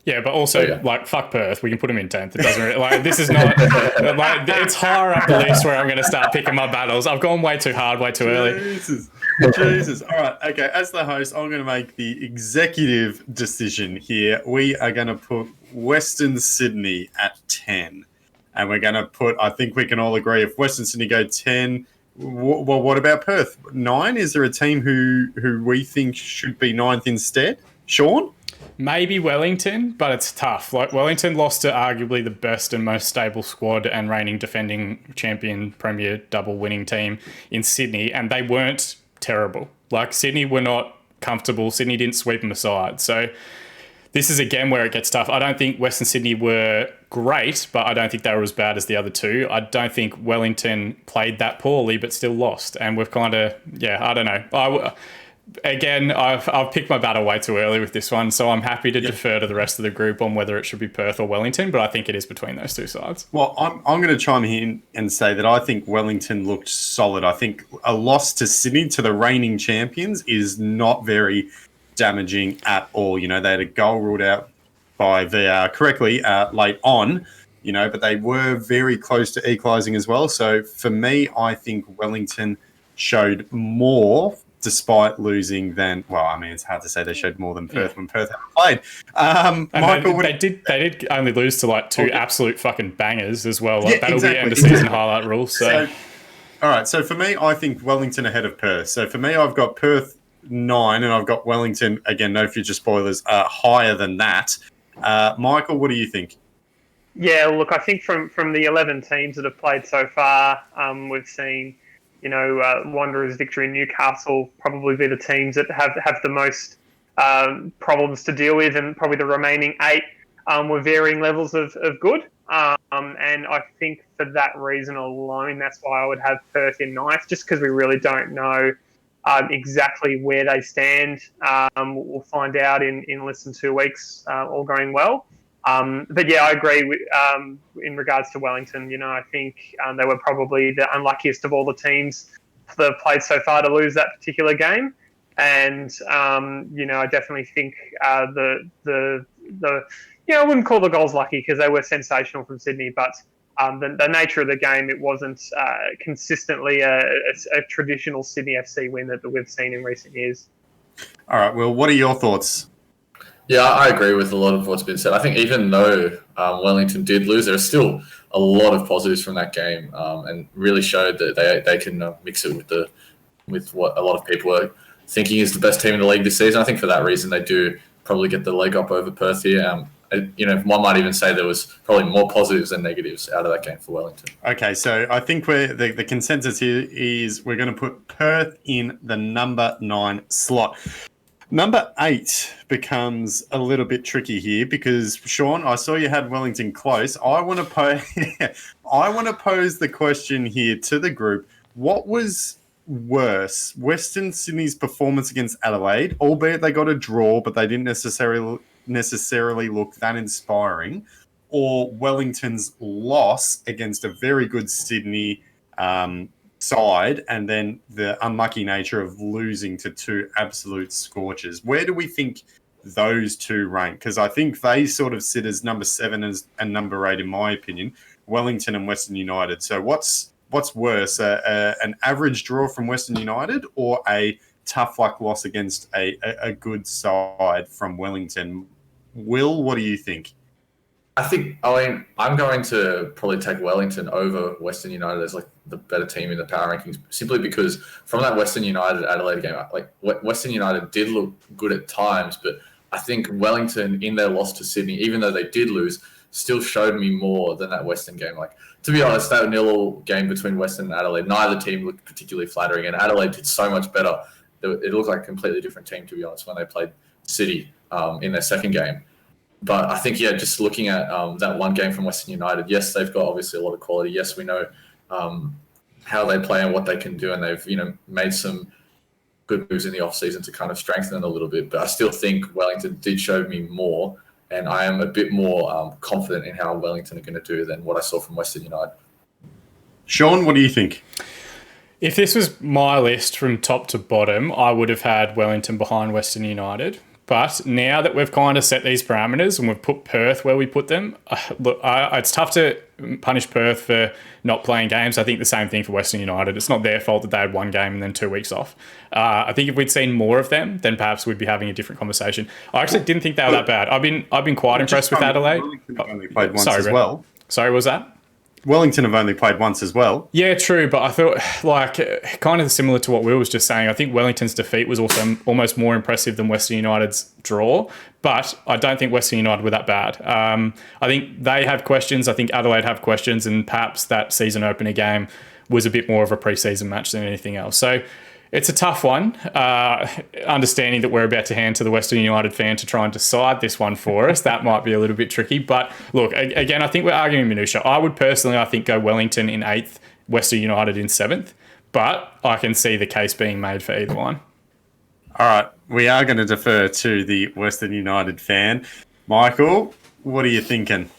Yeah, but also, fuck Perth. We can put them in 10th. It doesn't really, this is not, it's higher up the list where I'm going to start picking my battles. I've gone way too hard, way too early. Jesus. All right. Okay. As the host, I'm going to make the executive decision here. We are going to put Western Sydney at 10. And we're going to put, I think we can all agree, if Western Sydney go 10, well, what about Perth? 9? Is there a team who we think should be 9th instead? Sean? Maybe Wellington, but it's tough. Like, Wellington lost to arguably the best and most stable squad and reigning defending champion Premier double winning team in Sydney, and they weren't terrible. Like, Sydney were not comfortable. Sydney didn't sweep them aside. So this is again where it gets tough. I don't think Western Sydney were great, but I don't think they were as bad as the other two. I don't think Wellington played that poorly, but still lost. And we've kind of, I don't know. Again, I've picked my battle way too early with this one, so I'm happy to defer to the rest of the group on whether it should be Perth or Wellington, but I think it is between those two sides. Well, I'm going to chime in and say that I think Wellington looked solid. I think a loss to Sydney, to the reigning champions, is not very damaging at all. They had a goal ruled out by VR correctly late on, but they were very close to equalising as well. So for me, I think Wellington showed more despite losing than, well, I mean, it's hard to say they showed more than Perth when Perth haven't played. Michael, they did only lose to like two absolute fucking bangers as well. Like, that'll be end of season highlight rule. So, all right. So for me, I think Wellington ahead of Perth. So for me, I've got Perth 9 and I've got Wellington, again, no future spoilers, higher than that. Michael, what do you think? Yeah, look, I think from the 11 teams that have played so far, we've seen, Wanderers, Victory, and Newcastle probably be the teams that have the most problems to deal with, and probably the remaining 8 were varying levels of good. And I think for that reason alone, that's why I would have Perth in 9th, just because we really don't know exactly where they stand. We'll find out in less than 2 weeks, all going well. But yeah, I agree in regards to Wellington. I think they were probably the unluckiest of all the teams that have played so far to lose that particular game. And, I definitely think I wouldn't call the goals lucky because they were sensational from Sydney, but the nature of the game, it wasn't consistently a traditional Sydney FC win that we've seen in recent years. All right, well, what are your thoughts? Yeah, I agree with a lot of what's been said. I think even though Wellington did lose, there's still a lot of positives from that game, and really showed that they can mix it with what a lot of people are thinking is the best team in the league this season. I think for that reason they do probably get the leg up over Perth here. one might even say there was probably more positives than negatives out of that game for Wellington. Okay, so I think the consensus here is we're going to put Perth in the number 9 slot. Number 8 becomes a little bit tricky here because, Sean, I saw you had Wellington close. I want to pose the question here to the group. What was worse, Western Sydney's performance against Adelaide, albeit they got a draw, but they didn't necessarily look that inspiring, or Wellington's loss against a very good Sydney side, and then the unlucky nature of losing to 2 absolute scorchers? Where do we think those 2 rank? Because I think they sort of sit as number 7 and number 8, in my opinion, Wellington and Western United. So what's worse, an average draw from Western United or a tough luck loss against a good side from Wellington? Will, what do you think? I'm going to probably take Wellington over Western United as like the better team in the power rankings, simply because from that Western United Adelaide game, like Western United did look good at times, but I think Wellington in their loss to Sydney, even though they did lose, still showed me more than that Western game. Like, to be honest, that 0-0 game between Western and Adelaide, neither team looked particularly flattering, and Adelaide did so much better. It looked like a completely different team, to be honest, when they played City in their second game. But I think, just looking at that one game from Western United, yes, they've got obviously a lot of quality. Yes, we know how they play and what they can do, and they've made some good moves in the off-season to kind of strengthen it a little bit. But I still think Wellington did show me more, and I am a bit more confident in how Wellington are going to do than what I saw from Western United. Sean, what do you think? If this was my list from top to bottom, I would have had Wellington behind Western United. But now that we've kind of set these parameters and we've put Perth where we put them, look, it's tough to punish Perth for not playing games. I think the same thing for Western United. It's not their fault that they had one game and then 2 weeks off. I think if we'd seen more of them, then perhaps we'd be having a different conversation. I actually didn't think they were that bad. I've been quite impressed with Adelaide. Wellington have only played once as well. Sorry, what was that? Wellington have only played once as well. Yeah, true. But I thought, kind of similar to what Will was just saying, I think Wellington's defeat was also almost more impressive than Western United's draw. But I don't think Western United were that bad. I think they have questions. I think Adelaide have questions. And perhaps that season opener game was a bit more of a pre-season match than anything else. So it's a tough one, understanding that we're about to hand to the Western United fan to try and decide this one for us. That might be a little bit tricky. But look, again, I think we're arguing minutiae. I would personally, I think, go Wellington in 8th, Western United in 7th. But I can see the case being made for either one. All right, we are going to defer to the Western United fan. Michael, what are you thinking?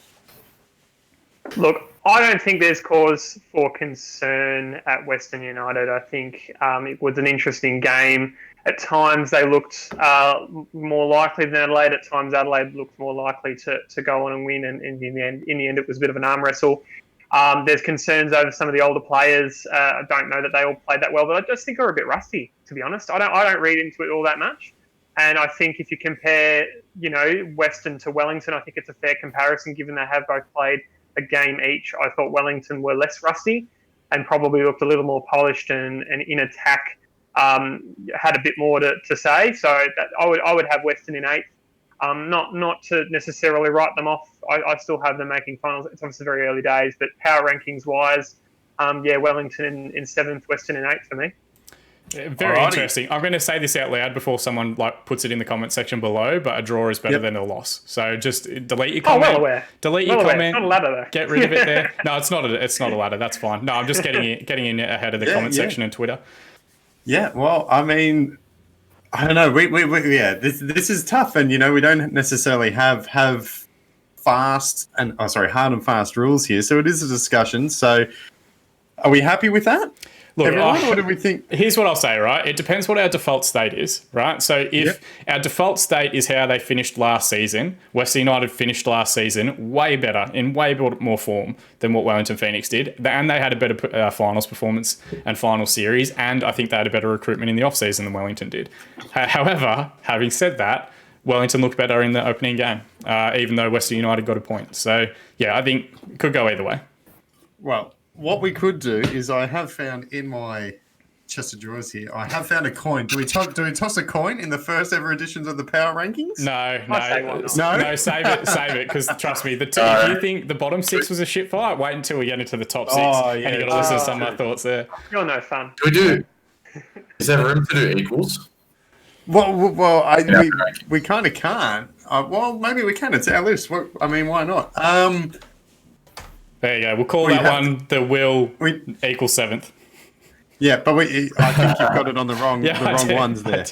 Look, I don't think there's cause for concern at Western United. I think it was an interesting game. At times they looked more likely than Adelaide. At times Adelaide looked more likely to go on and win. And in the end, it was a bit of an arm wrestle. There's concerns over some of the older players. I don't know that they all played that well, but I just think they're a bit rusty, to be honest. I don't read into it all that much. And I think if you compare, Western to Wellington, I think it's a fair comparison given they have both played a game each. I thought Wellington were less rusty and probably looked a little more polished and in attack had a bit more to say. So I would have Western in 8th. Not to necessarily write them off. I still have them making finals. It's obviously very early days, but power rankings wise, Wellington in 7th, Western in 8th for me. Very interesting. I'm going to say this out loud before someone puts it in the comment section below, but a draw is better than a loss. So just delete your comment. Well aware. Delete your comment. It's not a ladder though. Get rid of it there. No, it's not a ladder. That's fine. No, I'm just getting in ahead of the comment section and Twitter. Yeah, well, I mean, I don't know. This is tough, and we don't necessarily have hard and fast rules here. So it is a discussion. So are we happy with that? Look, what do we think? Here's what I'll say, right? It depends what our default state is, right? So if our default state is how they finished last season, Western United finished last season way better, in way more form than what Wellington Phoenix did. And they had a better finals performance and final series, and I think they had a better recruitment in the off-season than Wellington did. However, having said that, Wellington looked better in the opening game, even though Western United got a point. So, I think it could go either way. Well, what we could do is I have found in my chest of drawers here. I have found a coin. Do we toss a coin in the first ever editions of the Power Rankings? No, save it. Because trust me, if you think the bottom 6 was a shit fight, wait until we get into the top 6, and you got to listen to some of my thoughts there. You're no fun. Is there room to do equals? Well, we kind of can't. Well, maybe we can. It's our list. I mean, why not? There you go. We'll call that one the will equal 7th. Yeah, but I think you've got it on the wrong ones there.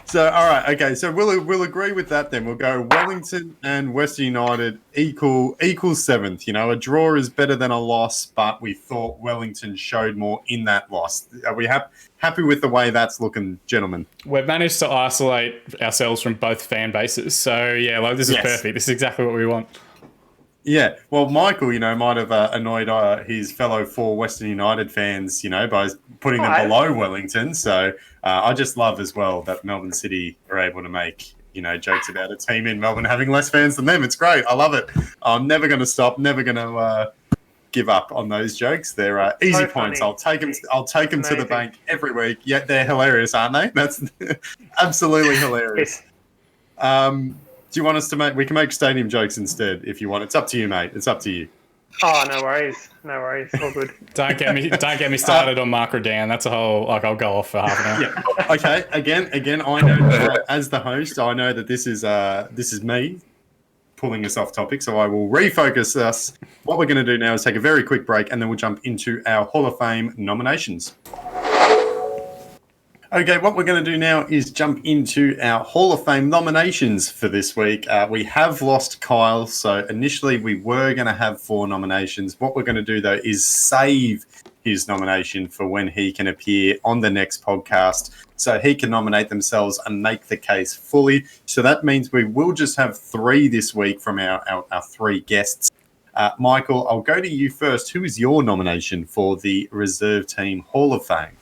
So, all right, okay. So we'll agree with that then. We'll go Wellington and Western United equal 7th. You know, a draw is better than a loss, but we thought Wellington showed more in that loss. Are we happy with the way that's looking, gentlemen? We've managed to isolate ourselves from both fan bases. So, yeah, this is perfect. This is exactly what we want. Yeah, well, Michael, might have annoyed his fellow 4 Western United fans, by putting them below Wellington. So I just love as well that Melbourne City are able to make, jokes about a team in Melbourne having less fans than them. It's great. I love it. I'm never going to stop, never going to give up on those jokes. They're easy points. I'll take them to the bank every week. Yeah, they're hilarious, aren't they? That's absolutely hilarious. Do you want us to we can make stadium jokes instead if you want. It's up to you, mate. It's up to you. Oh, no worries. All good. Don't get me started on Mark Redan. That's a whole, I'll go off for half an hour. Yeah. Okay. Again, I know as the host, I know that this is me pulling us off topic, so I will refocus us. What we're going to do now is take a very quick break, and then we'll jump into our Hall of Fame nominations. Okay, what we're going to do now is jump into our Hall of Fame nominations for this week. We have lost Kyle, so initially we were going to have 4 nominations. What we're going to do, though, is save his nomination for when he can appear on the next podcast, so he can nominate themselves and make the case fully. So that means we will just have 3 this week from our 3 guests. Michael, I'll go to you first. Who is your nomination for the Reserve Team Hall of Fame?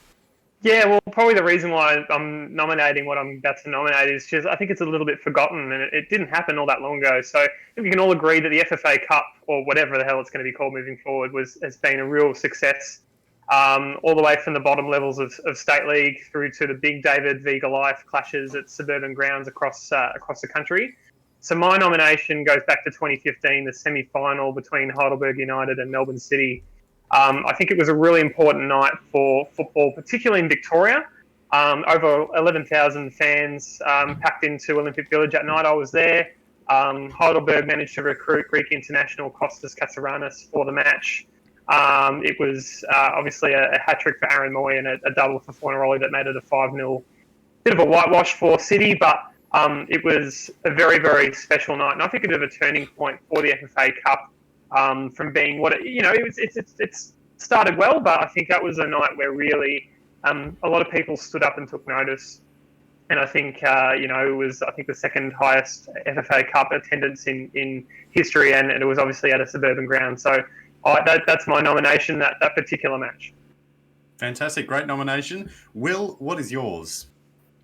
Yeah, well, probably the reason why I'm nominating what I'm about to nominate is just I think it's a little bit forgotten, and it didn't happen all that long ago. So I think we can all agree that the FFA Cup, or whatever the hell it's going to be called moving forward, has been a real success, all the way from the bottom levels of State League through to the big David v Goliath clashes at suburban grounds across the country. So my nomination goes back to 2015, the semi-final between Heidelberg United and Melbourne City. I think it was a really important night for football, particularly in Victoria. Over 11,000 fans packed into Olympic Village that night. I was there. Heidelberg managed to recruit Greek international Kostas Katsaranis for the match. It was obviously a hat-trick for Aaron Moy and a double for Fornaroli that made it a 5-0. Bit of a whitewash for City, but it was a very, very special night. And I think it was a turning point for the FFA Cup. From being what it's started well, but I think that was a night where really a lot of people stood up and took notice, and I think it was the second highest FFA Cup attendance in history, and it was obviously at a suburban ground. So that's my nomination, that particular match. Fantastic, great nomination. Will, what is yours?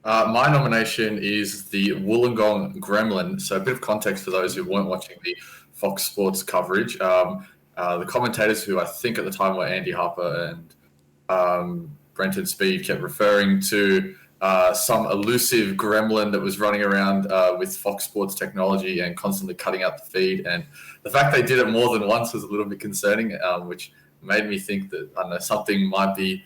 My nomination is the Wollongong Gremlin. So a bit of context for those who weren't watching the Fox Sports coverage. The commentators, who I think at the time were Andy Harper and Brenton Speed, kept referring to some elusive gremlin that was running around with Fox Sports technology and constantly cutting out the feed. And the fact they did it more than once was a little bit concerning, which made me think that something might be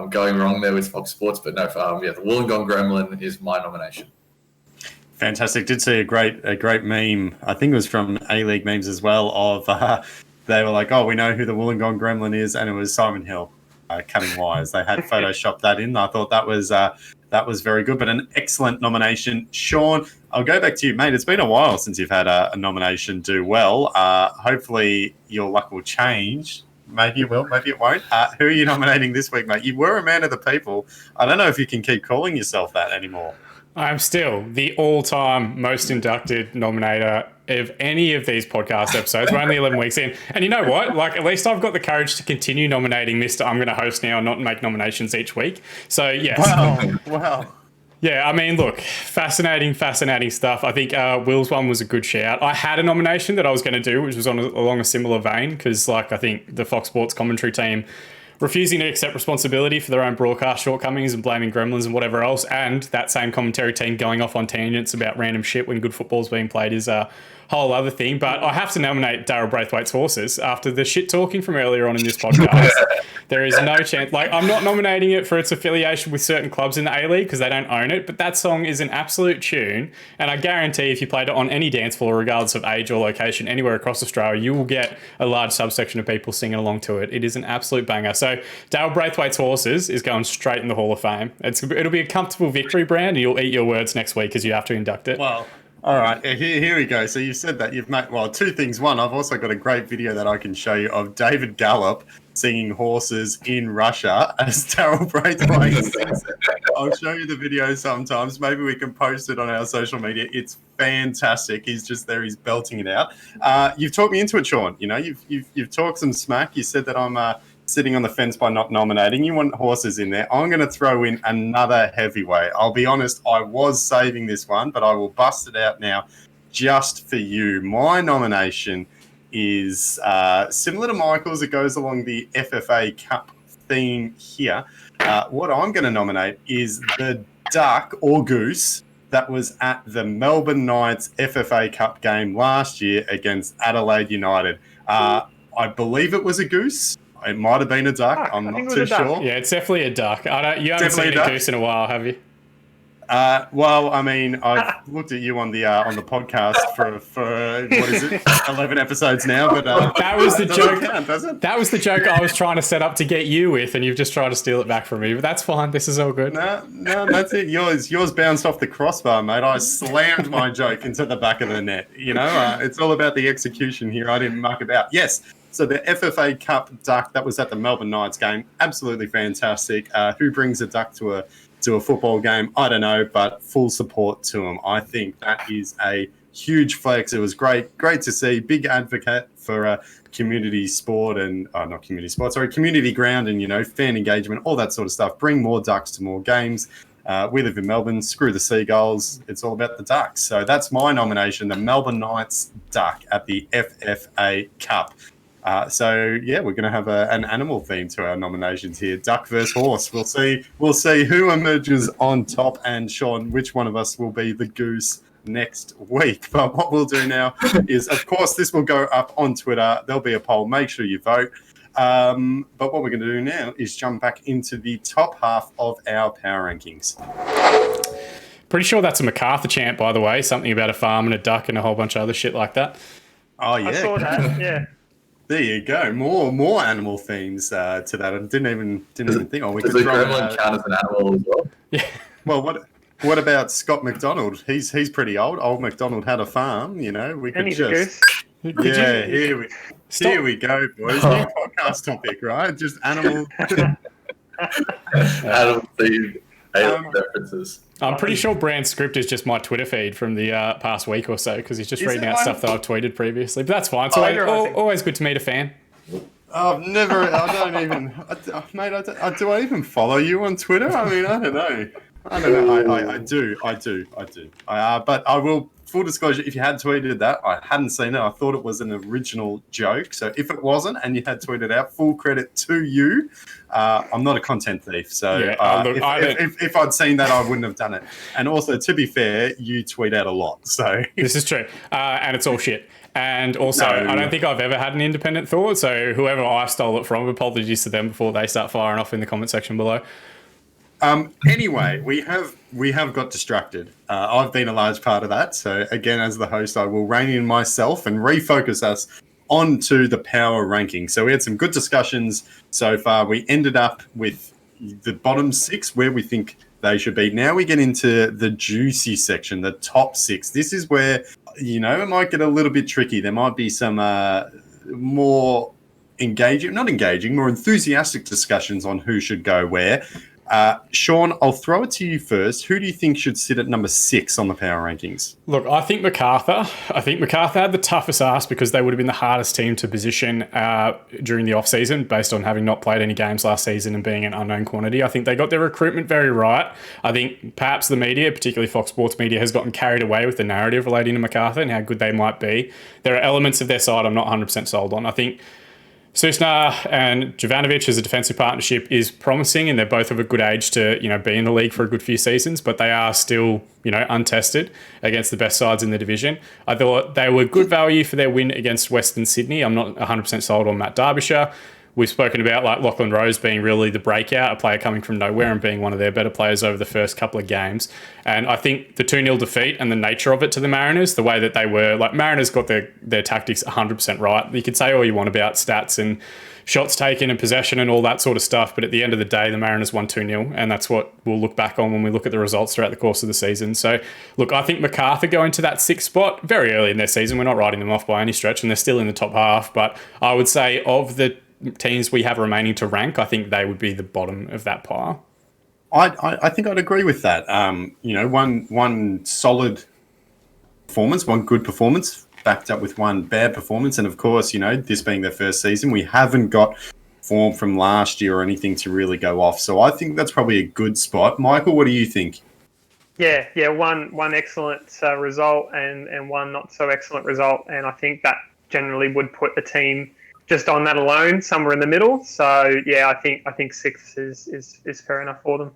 going wrong there with Fox Sports. But no, the Wollongong Gremlin is my nomination. Fantastic. Did see a great meme. I think it was from A-League memes as well. Of they were like, "Oh, we know who the Wollongong Gremlin is," and it was Simon Hill cutting wires. They had photoshopped that in. I thought that was very good, but an excellent nomination. Sean, I'll go back to you, mate. It's been a while since you've had a nomination do well. Hopefully, your luck will change. Maybe it will, maybe it won't. Who are you nominating this week, mate? You were a man of the people. I don't know if you can keep calling yourself that anymore. I'm still the all-time most inducted nominator of any of these podcast episodes. We're only 11 weeks in. And you know what? At least I've got the courage to continue nominating Mr. I'm going to host now and not make nominations each week. So, yes. Wow. Yeah, I mean, look, fascinating stuff. I think Will's one was a good shout. I had a nomination that I was going to do, which was along a similar vein, because, I think the Fox Sports commentary team refusing to accept responsibility for their own broadcast shortcomings and blaming gremlins and whatever else, and that same commentary team going off on tangents about random shit when good football's being played is a whole other thing. But I have to nominate Daryl Braithwaite's horses after the shit talking from earlier on in this podcast. There is no chance. Like, I'm not nominating it for its affiliation with certain clubs in the A-League because they don't own it, but that song is an absolute tune, and I guarantee if you played it on any dance floor, regardless of age or location, anywhere across Australia, you will get a large subsection of people singing along to it. It is an absolute banger. So Daryl Braithwaite's horses is going straight in the Hall of Fame. It'll be a comfortable victory, Brand, and you'll eat your words next week because you have to induct it. Well, all right, here we go. So you said that you've made, well, two things. One, I've also got a great video that I can show you of David Gallup singing horses in Russia as Daryl Braithwaite sings it. I'll show you the video sometimes. Maybe we can post it on our social media. It's fantastic. He's just there. He's belting it out. You've talked me into it, Sean. You know, you've talked some smack. You said that I'm sitting on the fence by not nominating. You want horses in there. I'm going to throw in another heavyweight. I'll be honest, I was saving this one, but I will bust it out now just for you. My nomination is similar to Michael's. It goes along the FFA Cup theme here. What I'm going to nominate is the duck or goose that was at the Melbourne Knights FFA Cup game last year against Adelaide United. I believe it was a goose. It might have been a duck. I'm not too sure. Yeah, it's definitely a duck. You haven't seen a goose in a while, have you? Well, I mean, I've looked at you on the podcast for what is it, 11 episodes now. But that was the joke. Count, does it? That was the joke I was trying to set up to get you with, and you've just tried to steal it back from me. But that's fine. This is all good. No, that's it. Yours bounced off the crossbar, mate. I slammed my joke into the back of the net. You know, it's all about the execution here. I didn't muck about. Yes. So the FFA Cup duck that was at the Melbourne Knights game, absolutely fantastic. Who brings a duck to a football game? I don't know, but full support to him. I think that is a huge flex. It was great to see. Big advocate for community sport and not community sport, sorry, community ground and, you know, fan engagement, all that sort of stuff. Bring more ducks to more games. We live in Melbourne. Screw the seagulls. It's all about the ducks. So that's my nomination, the Melbourne Knights duck at the FFA Cup. So yeah, we're going to have an animal theme to our nominations here: duck versus horse. We'll see who emerges on top, and Sean, which one of us will be the goose next week. But what we'll do now is, of course, this will go up on Twitter. There'll be a poll. Make sure you vote. But what we're going to do now is jump back into the top half of our power rankings. Pretty sure that's a MacArthur chant, by the way. Something about a farm and a duck and a whole bunch of other shit like that. Oh yeah, I saw that. Yeah. There you go. More animal themes to that. I didn't even think. Oh, we could Does the throw gremlin count as an animal as well? Yeah. Well, what about Scott McDonald? He's pretty old. Old McDonald had a farm. You know, we could just. Yeah, here we go, boys. New podcast topic, right? Just animal. Animal themed alien references. I'm pretty sure Brand's script is just my Twitter feed from the past week or so because he's just reading out stuff that I've tweeted previously. But that's fine. So always good to meet a fan. I've never. I don't even. Mate, do I even follow you on Twitter? I mean, I don't know. I do. But I will. Full disclosure, if you had tweeted that, I hadn't seen it. I thought it was an original joke. So if it wasn't and you had tweeted out, full credit to you. I'm not a content thief. So if I'd seen that, I wouldn't have done it. And also, to be fair, you tweet out a lot. So this is true. And it's all shit. And also, I don't think I've ever had an independent thought. So whoever I stole it from, apologies to them before they start firing off in the comment section below. Anyway, we have got distracted. I've been a large part of that. So again, as the host, I will rein in myself and refocus us onto the power ranking. So we had some good discussions so far. We ended up with the bottom six where we think they should be. Now we get into the juicy section, the top six. This is where, you know, it might get a little bit tricky. There might be some more enthusiastic discussions on who should go where. Sean, I'll throw it to you first. Who do you think should sit at number 6 on the power rankings? Look, I think MacArthur had the toughest ask because they would have been the hardest team to position during the off-season based on having not played any games last season and being an unknown quantity. I think they got their recruitment very right. I think perhaps the media, particularly Fox Sports media, has gotten carried away with the narrative relating to MacArthur and how good they might be. There are elements of their side I'm not 100% sold on. I think Susna and Jovanovic as a defensive partnership is promising, and they're both of a good age to be in the league for a good few seasons, but they are still untested against the best sides in the division. I thought they were good value for their win against Western Sydney. I'm not 100% sold on Matt Derbyshire. We've spoken about Lachlan Rose being really the breakout, a player coming from nowhere and being one of their better players over the first couple of games. And I think the 2-0 defeat and the nature of it to the Mariners, the way that they were, Mariners got their tactics 100% right. You could say all you want about stats and shots taken and possession and all that sort of stuff, but at the end of the day, the Mariners won 2-0, and that's what we'll look back on when we look at the results throughout the course of the season. So, look, I think MacArthur going to that 6th spot very early in their season. We're not writing them off by any stretch, and they're still in the top half, but I would say of the teams we have remaining to rank, I think they would be the bottom of that pile. I think I'd agree with that. One solid performance, one good performance, backed up with one bad performance, and of course, this being their first season, we haven't got form from last year or anything to really go off. So I think that's probably a good spot. Michael, what do you think? Yeah, one excellent result and one not so excellent result, and I think that generally would put the team just on that alone, somewhere in the middle. So yeah, I think 6th is fair enough for them.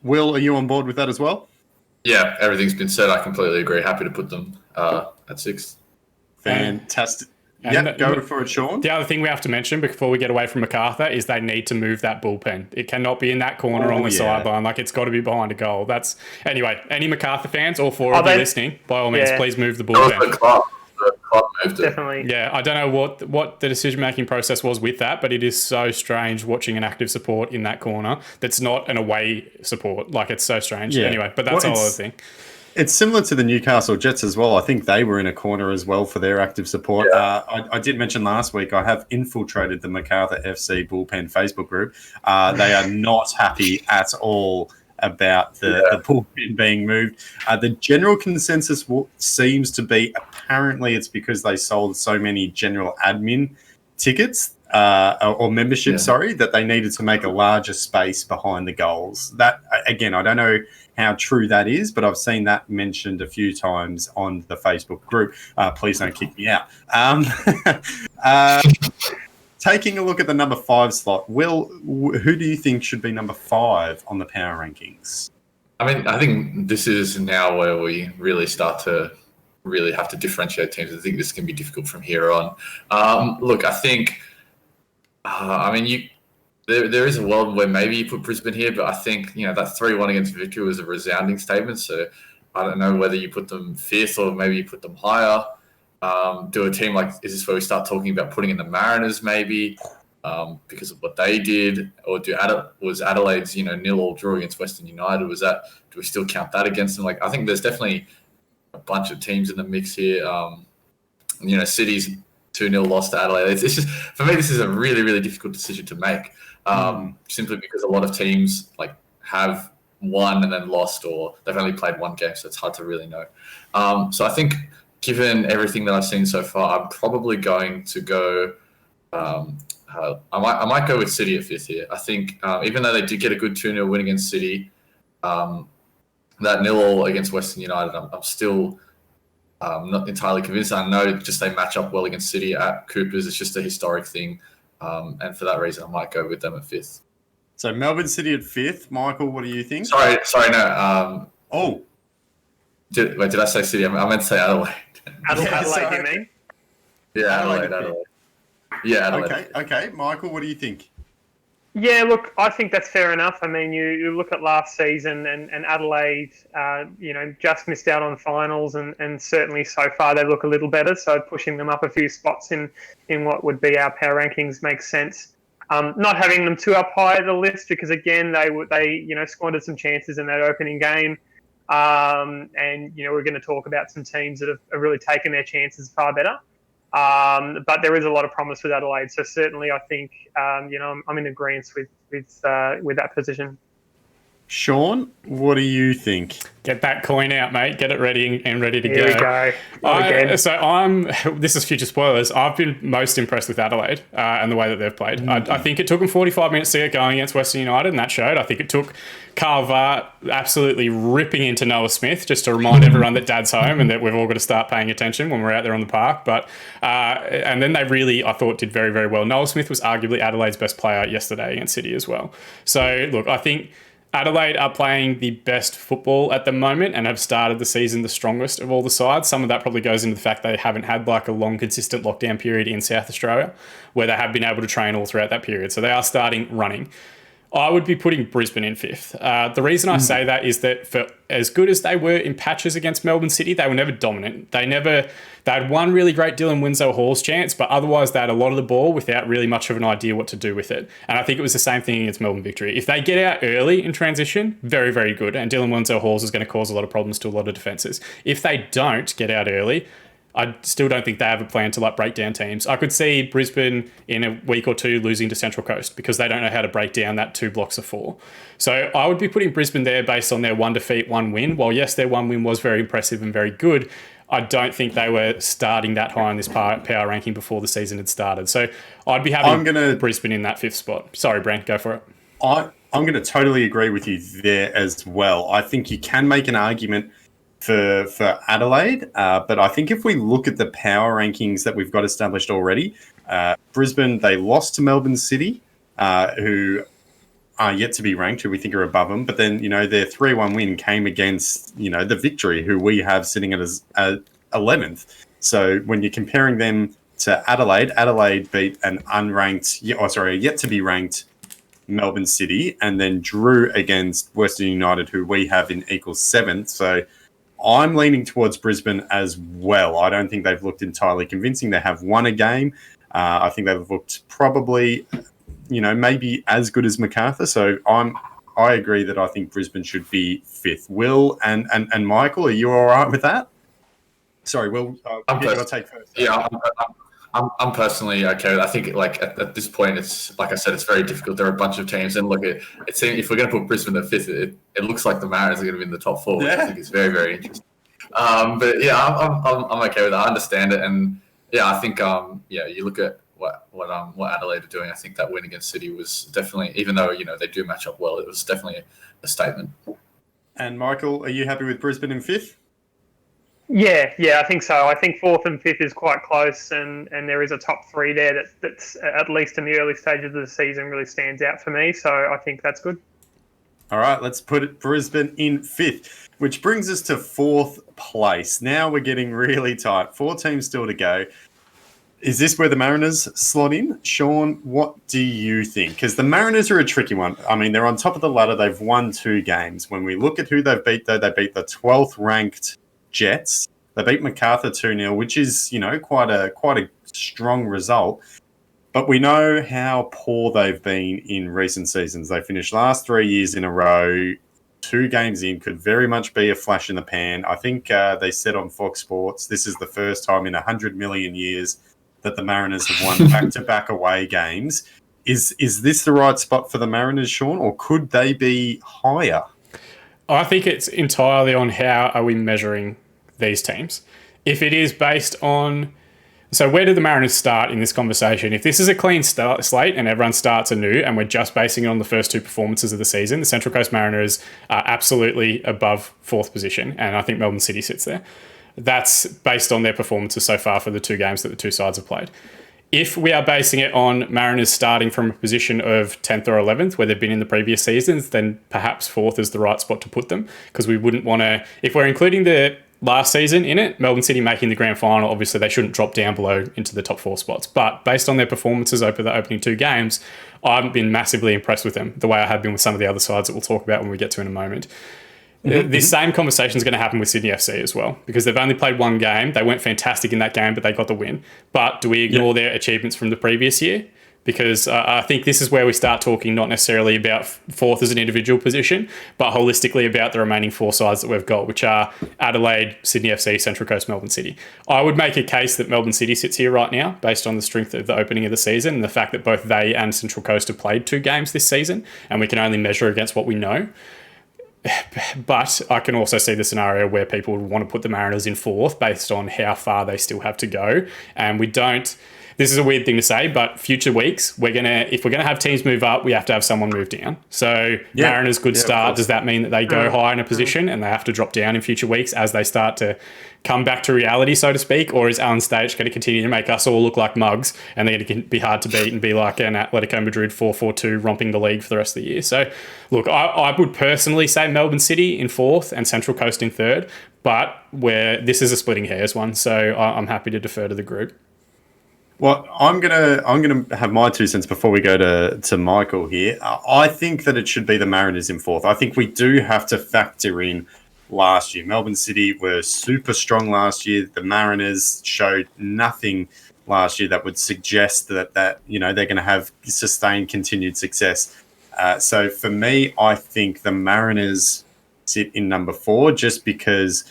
Will, are you on board with that as well? Yeah, everything's been said. I completely agree. Happy to put them at 6th. Fantastic. Yeah, go for it, Sean. The other thing we have to mention before we get away from MacArthur is they need to move that bullpen. It cannot be in that corner on the sideline. It's got to be behind a goal. Anyway, any MacArthur fans, all four of you listening, by all means, please move the bullpen. Definitely. Yeah, I don't know what the decision-making process was with that, but it is so strange watching an active support in that corner that's not an away support. It's so strange. Yeah. Anyway, but that's a whole other thing. It's similar to the Newcastle Jets as well. I think they were in a corner as well for their active support. Yeah. I did mention last week I have infiltrated the MacArthur FC bullpen Facebook group. They are not happy at all about the bullpen being moved. The general consensus seems to be apparently it's because they sold so many general admin tickets or membership, that they needed to make a larger space behind the goals. That, again, I don't know how true that is, but I've seen that mentioned a few times on the Facebook group. Please don't kick me out. Taking a look at the number 5 slot, Will, who do you think should be number 5 on the power rankings? I think this is now where we really start to really have to differentiate teams. I think this can be difficult from here on. Look, I think, there is a world where maybe you put Brisbane here, but I think, that 3-1 against Victory was a resounding statement. So I don't know whether you put them 5th or maybe you put them higher. Do a team is this where we start talking about putting in the Mariners maybe because of what they did, or was Adelaide's 0-0 draw against Western United, do we still count that against them? I think there's definitely a bunch of teams in the mix here. City's 2-0 loss to Adelaide. It's just, for me, this is a really, really difficult decision to make, simply because a lot of teams have won and then lost, or they've only played one game, so it's hard to really know. So I think, given everything that I've seen so far, I'm probably going to go. I might go with City at 5th here. I think even though they did get a good 2-0 win against City, that 0-0 against Western United, I'm still not entirely convinced. I know just they match up well against City at Coopers. It's just a historic thing, and for that reason, I might go with them at 5th. So Melbourne City at 5th. Michael, what do you think? Sorry, no. Did I say City? I meant to say Adelaide. Adelaide, you mean? Yeah, Adelaide. Yeah, Adelaide. Okay. Michael, what do you think? Yeah, look, I think that's fair enough. You look at last season and Adelaide, just missed out on finals and certainly so far they look a little better. So pushing them up a few spots in what would be our power rankings makes sense. Not having them too up high the list because again they squandered some chances in that opening game. We're going to talk about some teams that have really taken their chances far better. But there is a lot of promise with Adelaide. So certainly I think, I'm in agreement with that position. Sean, what do you think? Get that coin out, mate. Get it ready and ready to Here we go. This is future spoilers. I've been most impressed with Adelaide and the way that they've played. I think it took them 45 minutes to get going against Western United, and that showed. I think it took Carl Vart absolutely ripping into Noah Smith just to remind everyone that Dad's home and that we've all got to start paying attention when we're out there on the park. But and then they really, I thought, did very, very well. Noah Smith was arguably Adelaide's best player yesterday against City as well. So, look, I think Adelaide are playing the best football at the moment and have started the season the strongest of all the sides. Some of that probably goes into the fact they haven't had like a long, consistent lockdown period in South Australia where they have been able to train all throughout that period. So they are starting running. I would be putting Brisbane in fifth. The reason I say that is that for as good as they were in patches against Melbourne City, they were never dominant. They had one really great Dylan Winslow-Hall's chance, but otherwise they had a lot of the ball without really much of an idea what to do with it. And I think it was the same thing against Melbourne Victory. If they get out early in transition, very, very good. And Dylan Winslow-Hall's is going to cause a lot of problems to a lot of defences. If they don't get out early, I still don't think they have a plan to like break down teams. I could see Brisbane in a week or two losing to Central Coast because they don't know how to break down that 2 blocks of 4. So I would be putting Brisbane there based on their 1 defeat, 1 win. While yes, their 1 win was very impressive and very good, I don't think they were starting that high in this power ranking before the season had started. So I'd be having Brisbane in that 5th spot. Sorry, Brent, go for it. I'm going to totally agree with you there as well. I think you can make an argument for Adelaide, but I think if we look at the power rankings that we've got established already, Brisbane, they lost to Melbourne City, who are yet to be ranked, who we think are above them. But then, their 3-1 win came against, the Victory, who we have sitting at 11th. So when you're comparing them to Adelaide beat an yet to be ranked Melbourne City, and then drew against Western United, who we have in equals 7th. So I'm leaning towards Brisbane as well. I don't think they've looked entirely convincing. They have won a game. I think they've looked probably, maybe as good as MacArthur. So I agree that I think Brisbane should be 5th. Will and Michael, are you all right with that? Sorry, Will, I'll take first. Yeah, I'm personally okay with it. I think at this point, it's like I said, it's very difficult. There are a bunch of teams, and look, it seems if we're going to put Brisbane at 5th, it looks like the Mariners are going to be in the top 4, which I think is very, very interesting. But yeah, I'm okay with that. I understand it, and yeah, I think you look at what Adelaide are doing. I think that win against City was definitely, even though they do match up well, it was definitely a statement. And Michael, are you happy with Brisbane in 5th? Yeah, I think so. I think 4th and 5th is quite close, and there is a top 3 there that's at least in the early stages of the season really stands out for me. So I think that's good. All right, let's put Brisbane in 5th, which brings us to 4th place. Now we're getting really tight. 4 teams still to go. Is this where the Mariners slot in? Sean, what do you think? Because the Mariners are a tricky one. I mean, they're on top of the ladder. They've won 2 games. When we look at who they've beat, though, they beat the 12th ranked Jets. They beat MacArthur 2-0, which is, quite a strong result. But we know how poor they've been in recent seasons. They finished last 3 years in a row. 2 games in could very much be a flash in the pan. I think they said on Fox Sports, this is the first time in 100 million years that the Mariners have won back-to-back away games. Is this the right spot for the Mariners, Sean, or could they be higher? I think it's entirely on how are we measuring these teams. If it is based on... So where do the Mariners start in this conversation? If this is a clean slate and everyone starts anew and we're just basing it on the first 2 performances of the season, the Central Coast Mariners are absolutely above 4th position, and I think Melbourne City sits there. That's based on their performances so far for the 2 games that the 2 sides have played. If we are basing it on Mariners starting from a position of 10th or 11th, where they've been in the previous seasons, then perhaps 4th is the right spot to put them, because we wouldn't want to... If we're including the last season in it, Melbourne City making the grand final, obviously they shouldn't drop down below into the top 4 spots. But based on their performances over the opening 2 games, I've been massively impressed with them, the way I have been with some of the other sides that we'll talk about when we get to in a moment. This same conversation is going to happen with Sydney FC as well, because they've only played 1 game. They weren't fantastic in that game, but they got the win. But do we ignore their achievements from the previous year? Because I think this is where we start talking not necessarily about 4th as an individual position, but holistically about the remaining 4 sides that we've got, which are Adelaide, Sydney FC, Central Coast, Melbourne City. I would make a case that Melbourne City sits here right now based on the strength of the opening of the season and the fact that both they and Central Coast have played 2 games this season, and we can only measure against what we know. But I can also see the scenario where people would want to put the Mariners in fourth based on how far they still have to go. And we don't. This is a weird thing to say, but future weeks, if we're gonna have teams move up, we have to have someone move down. So Mariners good start. Does that mean that they go high in a position and they have to drop down in future weeks as they start to come back to reality, so to speak? Or is Alan Stage going to continue to make us all look like mugs and they're going to be hard to beat and be like an Atletico Madrid 4-4-2 romping the league for the rest of the year? So, look, I would personally say Melbourne City in fourth and Central Coast in third, but this is a splitting hairs one, so I'm happy to defer to the group. Well, I'm gonna have my 2 cents before we go to Michael here. I think that it should be the Mariners in fourth. I think we do have to factor in last year. Melbourne City were super strong last year. The Mariners showed nothing last year that would suggest that they're going to have sustained continued success. So for me, I think the Mariners sit in number 4 just because.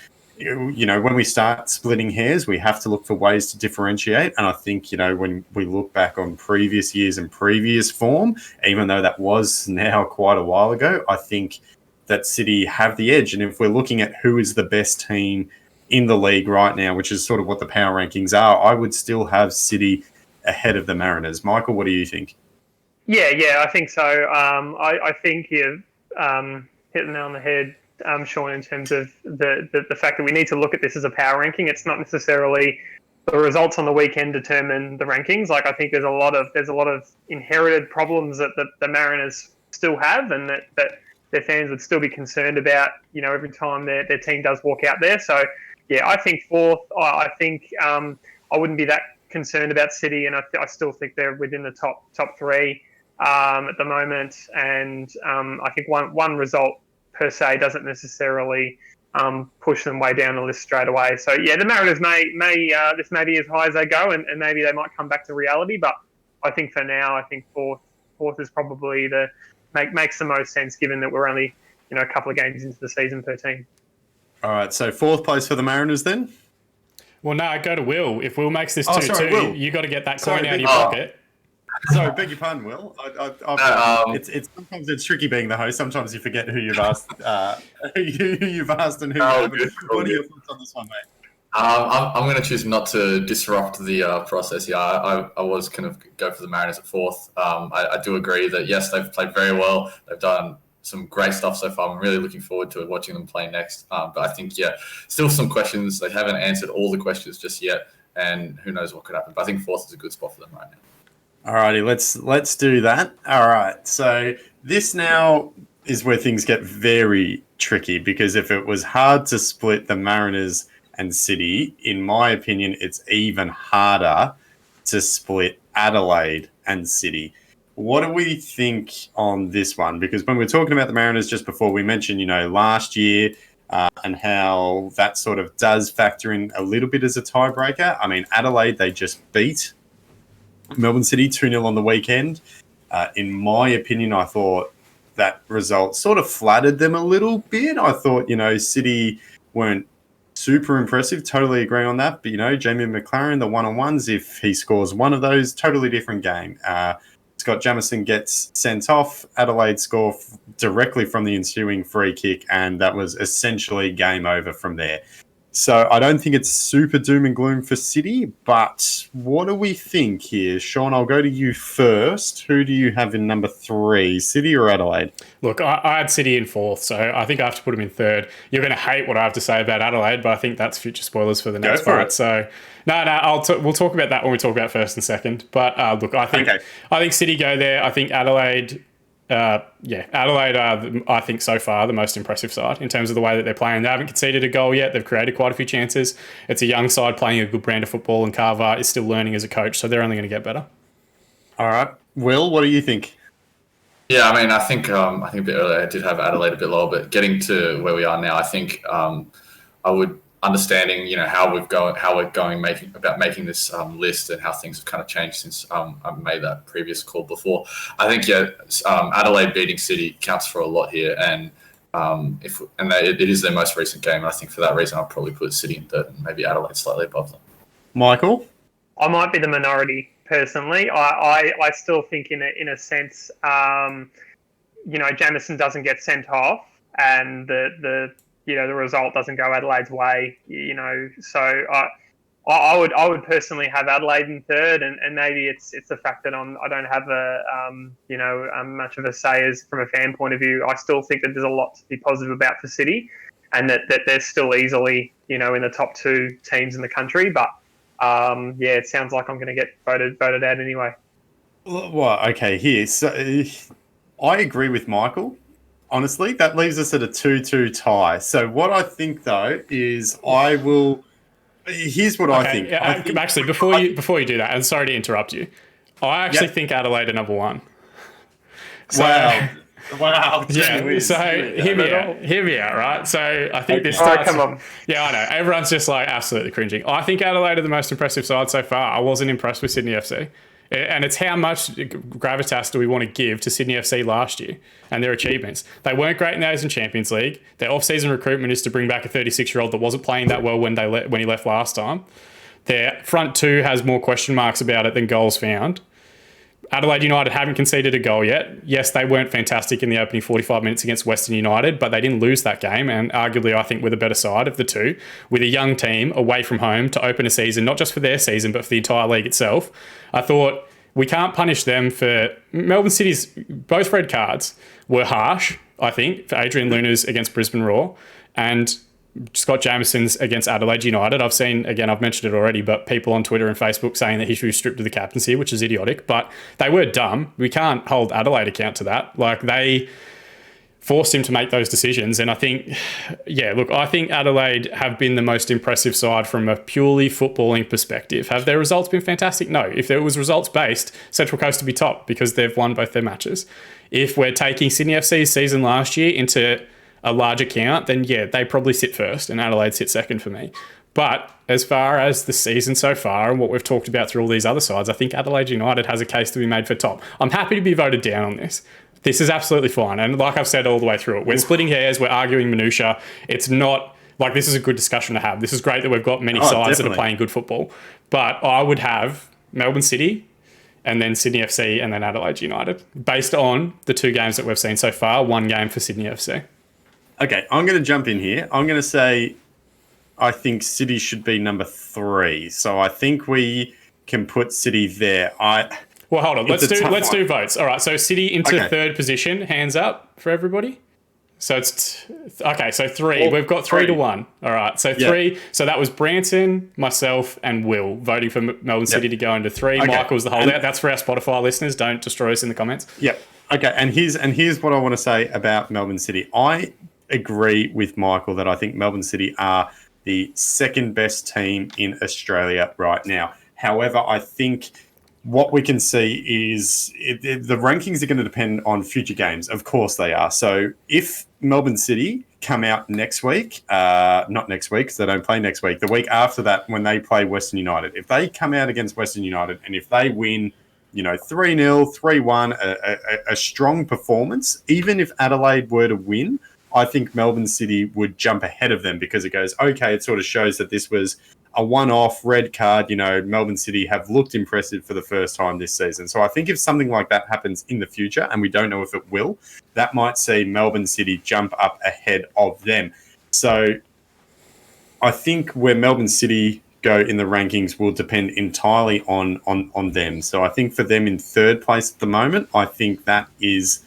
When we start splitting hairs, we have to look for ways to differentiate. And I think, when we look back on previous years and previous form, even though that was now quite a while ago, I think that City have the edge. And if we're looking at who is the best team in the league right now, which is sort of what the power rankings are, I would still have City ahead of the Mariners. Michael, what do you think? Yeah, I think so. I think you've hit the nail on the head, Sean, in terms of the fact that we need to look at this as a power ranking. It's not necessarily the results on the weekend determine the rankings. Like, I think there's a lot of inherited problems that the Mariners still have, and that their fans would still be concerned about, every time their team does walk out there. So, yeah, I think fourth. I think I wouldn't be that concerned about City, and I still think they're within the top 3 at the moment. And I think one result per se doesn't necessarily push them way down the list straight away. So yeah, the Mariners this may be as high as they go, and maybe they might come back to reality. But I think for now, I think fourth is probably makes the most sense, given that we're only a couple of games into the season per team. All right, so 4th place for the Mariners then. Well, no, go to Will. If Will makes this 2-2, Will. you got to get that coin out of your pocket. Sorry, beg your pardon, Will. It's sometimes it's tricky being the host. Sometimes you forget who you've asked, who you've asked, and who. What are your thoughts on this one, mate? I'm going to choose not to disrupt the process here. I was going to go for the Mariners at 4th. I do agree that yes, they've played very well. They've done some great stuff so far. I'm really looking forward to watching them play next. But I think still some questions. They haven't answered all the questions just yet, and who knows what could happen. But I think 4th is a good spot for them right now. Alrighty, let's do that. All right, so this now is where things get very tricky, because if it was hard to split the Mariners and City, in my opinion, it's even harder to split Adelaide and City. What do we think on this one? Because when we were talking about the Mariners just before, we mentioned, last year and how that sort of does factor in a little bit as a tiebreaker. I mean, Adelaide, they just beat Melbourne City 2-0 on the weekend. In my opinion, I thought that result sort of flattered them a little bit. I thought, City weren't super impressive. Totally agree on that. But, Jamie McLaren, the one-on-ones, if he scores one of those, totally different game. Scott Jamieson gets sent off. Adelaide score directly from the ensuing free kick, and that was essentially game over from there. So I don't think it's super doom and gloom for City, but what do we think here? Sean, I'll go to you first. Who do you have in number 3, City or Adelaide? Look, I had City in 4th, so I think I have to put them in 3rd. You're going to hate what I have to say about Adelaide, but I think that's future spoilers for the next part. So we'll talk about that when we talk about 1st and 2nd. But look, I think City go there. I think Adelaide. Adelaide are, I think, so far the most impressive side in terms of the way that they're playing. They haven't conceded a goal yet. They've created quite a few chances. It's a young side playing a good brand of football, and Carver is still learning as a coach, so they're only going to get better. All right. Will, what do you think? Yeah, I mean, I think a bit earlier I did have Adelaide a bit lower, but getting to where we are now, I think I would understanding how we're going making this list and how things have kind of changed since I made that previous call before. I think Adelaide beating City counts for a lot here, and it is their most recent game. And I think for that reason I'll probably put City in 3rd and maybe Adelaide slightly above them. Michael? I might be the minority personally. I still think in a sense, Jamieson doesn't get sent off. and the result doesn't go Adelaide's way. So I would personally have Adelaide in third, and maybe it's the fact that I don't have much of a say as from a fan point of view. I still think that there's a lot to be positive about for City, and that they're still easily in the top two teams in the country. But it sounds like I'm going to get voted out anyway. Well, okay, here. So I agree with Michael. Honestly, that leaves us at a 2-2 tie. So what I think, though, is I will... Here's what I think. Actually, before you do that, and sorry to interrupt you, I actually think Adelaide are number one. So, Wow. Yeah, so hear me out, right? So I think this starts... come on. Yeah, I know. Everyone's just like absolutely cringing. I think Adelaide are the most impressive side so far. I wasn't impressed with Sydney FC. And it's how much gravitas do we want to give to Sydney FC last year and their achievements. They weren't great in the Asian Champions League. Their off-season recruitment is to bring back a 36-year-old that wasn't playing that well when he left last time. Their front two has more question marks about it than goals found. Adelaide United haven't conceded a goal yet. Yes, they weren't fantastic in the opening 45 minutes against Western United, but they didn't lose that game, and arguably I think we're the better side of the two, with a young team away from home to open a season, not just for their season, but for the entire league itself. I thought we can't punish them for... Melbourne City's both red cards were harsh, I think, for Adrian Luna's against Brisbane Roar, and Scott Jameson's against Adelaide United. I've seen, again, I've mentioned it already, but people on Twitter and Facebook saying that he should be stripped of the captaincy, which is idiotic, but they were dumb. We can't hold Adelaide account to that. Like, they forced him to make those decisions, and I think, I think Adelaide have been the most impressive side from a purely footballing perspective. Have their results been fantastic? No. If there was results-based, Central Coast would be top because they've won both their matches. If we're taking Sydney FC's season last year into a large account, then they probably sit first and Adelaide sit second for me. But as far as the season so far and what we've talked about through all these other sides, I think Adelaide United has a case to be made for top. I'm happy to be voted down on this. This is absolutely fine. And like I've said all the way through it, we're splitting hairs, we're arguing minutiae. It's not like this is a good discussion to have. This is great that we've got many sides that are playing good football. But I would have Melbourne City and then Sydney FC and then Adelaide United based on the two games that we've seen so far, one game for Sydney FC. Okay, I'm going to jump in here. I'm going to say I think City should be number 3. So I think we can put City there. Well, hold on. Let's do votes. All right, so City into third position. Hands up for everybody. So it's... okay, so 3. We've got 3 to 1. All right, so 3. So that was Branson, myself, and Will voting for Melbourne City to go into 3. Okay. Michael was the holdout. That's for our Spotify listeners. Don't destroy us in the comments. Yep. Okay, and here's what I want to say about Melbourne City. I agree with Michael that I think Melbourne City are the second best team in Australia right now. However, I think what we can see is the rankings are going to depend on future games. Of course they are. So if Melbourne City come out next week, not next week because they don't play next week, the week after that when they play Western United, if they come out against Western United and if they win 3-0, 3-1, a strong performance, even if Adelaide were to win, I think Melbourne City would jump ahead of them because it goes, okay, it sort of shows that this was a one-off red card. Melbourne City have looked impressive for the first time this season. So I think if something like that happens in the future, and we don't know if it will, that might see Melbourne City jump up ahead of them. So I think where Melbourne City go in the rankings will depend entirely on them. So I think for them in third place at the moment, I think that is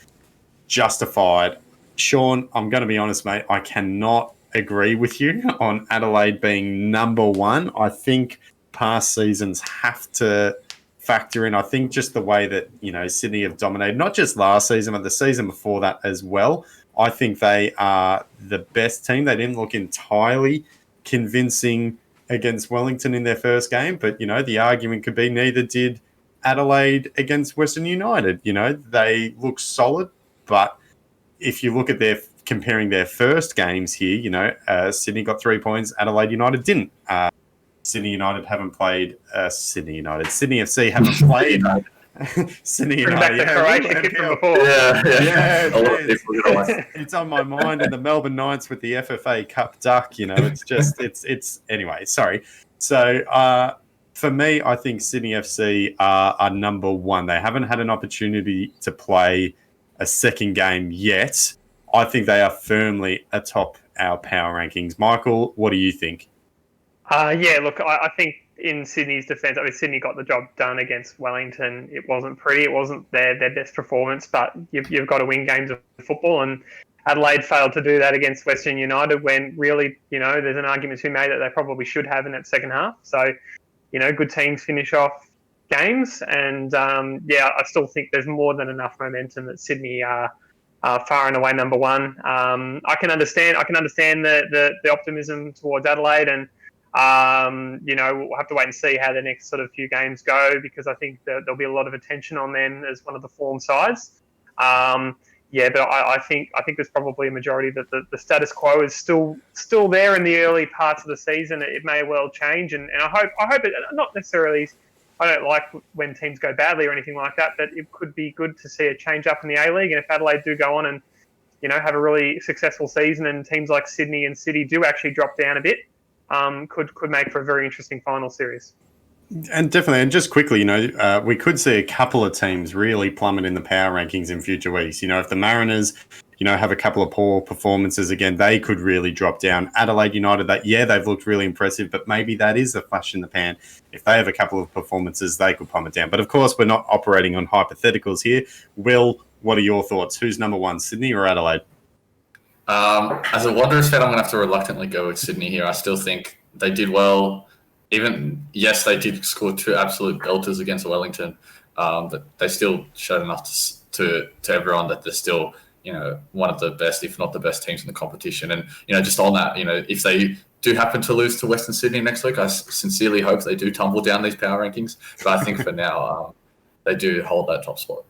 justified. Sean, I'm going to be honest, mate. I cannot agree with you on Adelaide being number 1. I think past seasons have to factor in. I think just the way that, Sydney have dominated, not just last season, but the season before that as well. I think they are the best team. They didn't look entirely convincing against Wellington in their first game, but, the argument could be neither did Adelaide against Western United. They look solid, but if you look at comparing their first games here, Sydney got 3 points, Adelaide United didn't. Sydney FC haven't played. Sydney United. It's on my mind, and the Melbourne Knights with the FFA Cup duck. It's anyway. Sorry. So for me, I think Sydney FC are number 1. They haven't had an opportunity to play a second game yet. I think they are firmly atop our power rankings. Michael, what do you think? Yeah, look, I think in Sydney's defence, I mean, Sydney got the job done against Wellington. It wasn't pretty. It wasn't their best performance, but you've got to win games of football, and Adelaide failed to do that against Western United when really, there's an argument to be made that they probably should have in that second half. So, good teams finish off games, and I still think there's more than enough momentum that Sydney are far and away number one. I can understand the optimism towards Adelaide, and we'll have to wait and see how the next sort of few games go, because I think there'll be a lot of attention on them as one of the form sides. But I think there's probably a majority that the status quo is still there in the early parts of the season. It may well change, and I hope it not necessarily. I don't like when teams go badly or anything like that, but it could be good to see a change up in the A-League. And if Adelaide do go on and have a really successful season, and teams like Sydney and City do actually drop down a bit, could make for a very interesting final series. And definitely, and just quickly, we could see a couple of teams really plummet in the power rankings in future weeks. If the Mariners, have a couple of poor performances again, they could really drop down. Adelaide United, they've looked really impressive, but maybe that is a flash in the pan. If they have a couple of performances, they could plummet down. But of course, we're not operating on hypotheticals here. Will, what are your thoughts? Who's number one, Sydney or Adelaide? As a Wanderers fan, I'm going to have to reluctantly go with Sydney here. I still think they did well. Yes, they did score 2 absolute belters against Wellington, but they still showed enough to everyone that they're still, one of the best, if not the best teams in the competition. And, just on that, if they do happen to lose to Western Sydney next week, I sincerely hope they do tumble down these power rankings. But I think for now, they do hold that top spot.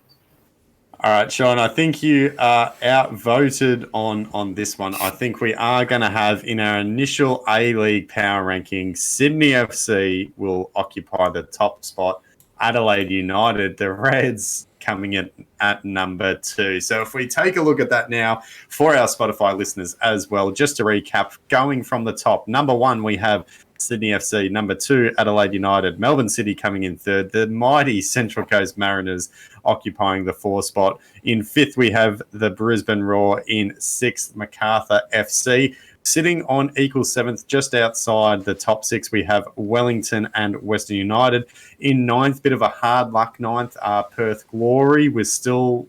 All right, Sean, I think you are outvoted on this one. I think we are going to have, in our initial A-League power rankings, Sydney FC will occupy the top spot. Adelaide United, the Reds, coming in at number 2. So if we take a look at that now for our Spotify listeners as well, just to recap, going from the top, number 1, we have Sydney FC. Number 2, Adelaide United. Melbourne City coming in 3rd. The mighty Central Coast Mariners occupying the 4th spot. In 5th, we have the Brisbane Roar. In 6th, Macarthur FC. Sitting on equal 7th, just outside the top 6, we have Wellington and Western United. In 9th, bit of a hard luck 9th, Perth Glory. We're still,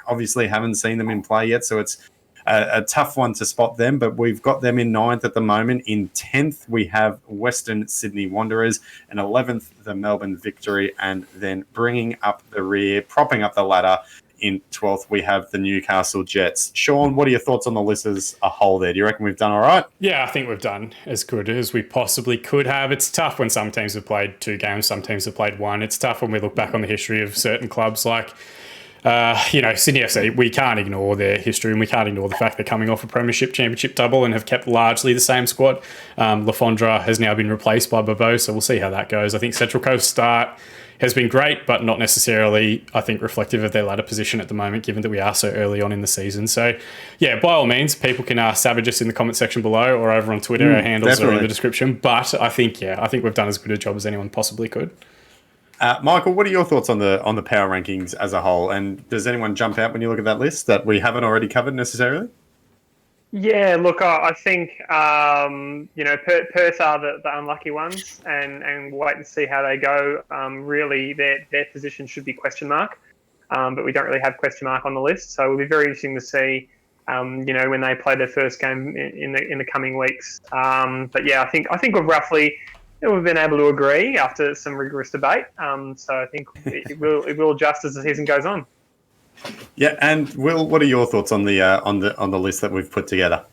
obviously haven't seen them in play yet, so it's a tough one to spot them, but we've got them in 9th at the moment. In 10th, we have Western Sydney Wanderers, and 11th, the Melbourne Victory, and then bringing up the rear, propping up the ladder, in 12th, we have the Newcastle Jets. Sean, what are your thoughts on the list as a whole there? Do you reckon we've done all right? Yeah, I think we've done as good as we possibly could have. It's tough when some teams have played 2 games, some teams have played 1. It's tough when we look back on the history of certain clubs like Sydney FC. We can't ignore their history, and we can't ignore the fact they're coming off a premiership championship double and have kept largely the same squad. Lafondra has now been replaced by Bobo, so we'll see how that goes. I think Central Coast start has been great, but not necessarily, I think, reflective of their ladder position at the moment, given that we are so early on in the season. So, yeah, by all means, people can savage us in the comment section below or over on Twitter. Our handles are in the description. But I think we've done as good a job as anyone possibly could. Michael, what are your thoughts on the power rankings as a whole? And does anyone jump out when you look at that list that we haven't already covered necessarily? Yeah, look, I think Perth are the unlucky ones, and wait and see how they go. Really, their position should be question mark, but we don't really have question mark on the list, so it'll be very interesting to see, when they play their first game in the coming weeks. But yeah, I think we've been able to agree after some rigorous debate. So I think it will adjust as the season goes on. Yeah, and Will, what are your thoughts on the list that we've put together?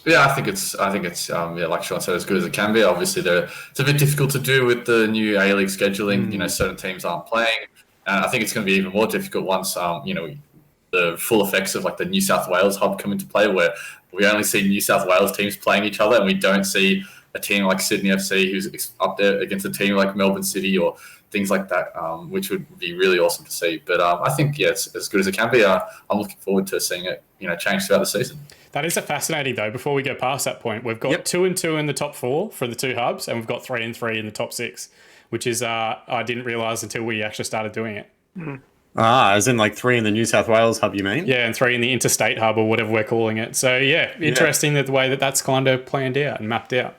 Yeah, I think it's like Sean said, as good as it can be. Obviously, it's a bit difficult to do with the new A-League scheduling. Certain teams aren't playing, and I think it's going to be even more difficult once the full effects of like the New South Wales hub come into play, where we only see New South Wales teams playing each other, and we don't see a team like Sydney FC who's up there against a team like Melbourne City or things like that, which would be really awesome to see. But I think, it's as good as it can be. I'm looking forward to seeing it, change throughout the season. That is fascinating, though. Before we go past that point, we've got 2 and 2 in the top 4 for the 2 hubs, and we've got 3 and 3 in the top 6, which is I didn't realise until we actually started doing it. Mm-hmm. As in like 3 in the New South Wales hub, you mean? Yeah, and 3 in the interstate hub or whatever we're calling it. So yeah, interesting that the way that that's kind of planned out and mapped out.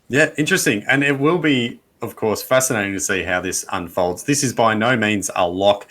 Yeah, interesting. And it will be, of course, fascinating to see how this unfolds. This is by no means a lock.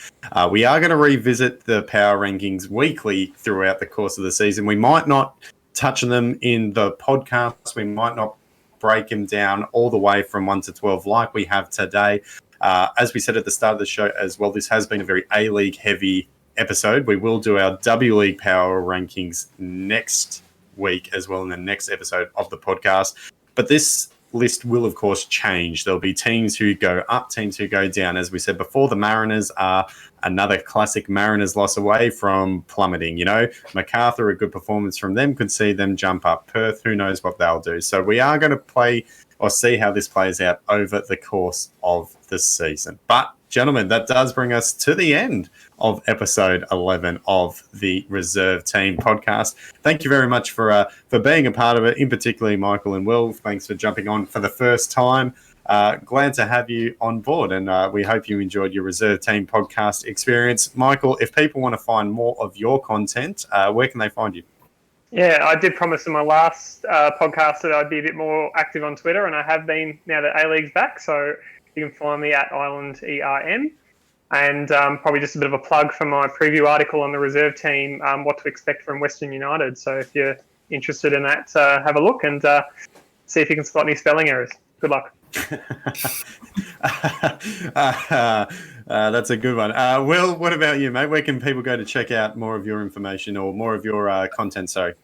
We are going to revisit the power rankings weekly throughout the course of the season. We might not touch on them in the podcast. We might not break them down all the way from 1 to 12 like we have today. As we said at the start of the show as well, this has been a very A-League heavy episode. We will do our W League power rankings next week as well in the next episode of the podcast. But this list will, of course, change. There'll be teams who go up, teams who go down. As we said before, the Mariners are another classic Mariners loss away from plummeting. You know, MacArthur, a good performance from them could see them jump up. Perth, who knows what they'll do. So we are going to play or see how this plays out over the course of the season. But, gentlemen, that does bring us to the end of episode 11 of the Reserve Team podcast. Thank you very much for being a part of it, in particularly Michael and Will. Thanks for jumping on for the first time. Glad to have you on board, and we hope you enjoyed your Reserve Team podcast experience. Michael, if people want to find more of your content, where can they find you? Yeah, I did promise in my last podcast that I'd be a bit more active on Twitter, and I have been now that A-League's back. So you can find me at Island ERM. And probably just a bit of a plug for my preview article on the reserve team, what to expect from Western United. So if you're interested in that, have a look and see if you can spot any spelling errors. Good luck. That's a good one. Will, what about you, mate? Where can people go to check out more of your information or more of your content? Sorry.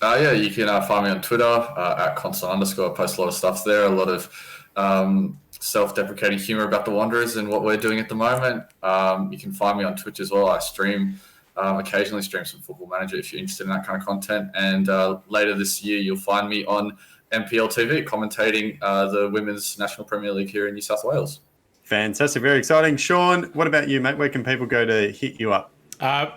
Yeah, you can find me on Twitter at constant_. I post a lot of stuff there, a lot of self-deprecating humor about the Wanderers and what we're doing at the moment. You can find me on Twitch as well. I stream, occasionally stream some Football Manager if you're interested in that kind of content. And later this year, you'll find me on MPL TV commentating the Women's National Premier League here in New South Wales. Fantastic. Very exciting. Sean, what about you, mate? Where can people go to hit you up?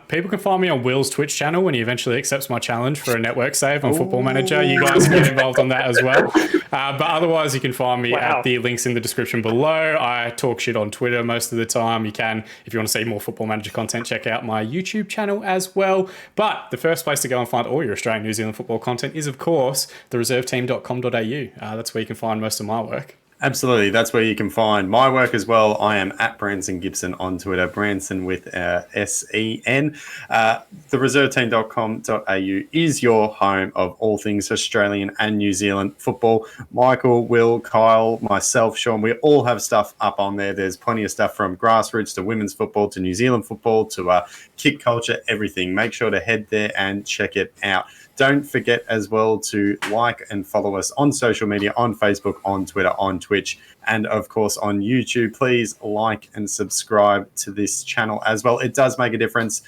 People can find me on Will's Twitch channel when he eventually accepts my challenge for a network save on Football Manager. You guys can get involved on that as well. But otherwise, you can find me at the links in the description below. I talk shit on Twitter most of the time. You can, if you want to see more Football Manager content, check out my YouTube channel as well. But the first place to go and find all your Australian New Zealand football content is, of course, thereseRveteam.com.au. That's where you can find most of my work. Absolutely. That's where you can find my work as well. I am at Branson Gibson on Twitter, Branson with SEN. Thereserveteam.com.au is your home of all things Australian and New Zealand football. Michael, Will, Kyle, myself, Sean, we all have stuff up on there. There's plenty of stuff from grassroots to women's football to New Zealand football to kick culture, everything. Make sure to head there and check it out. Don't forget as well to like and follow us on social media, on Facebook, on Twitter, on Twitch, and of course on YouTube. Please like and subscribe to this channel as well. It does make a difference.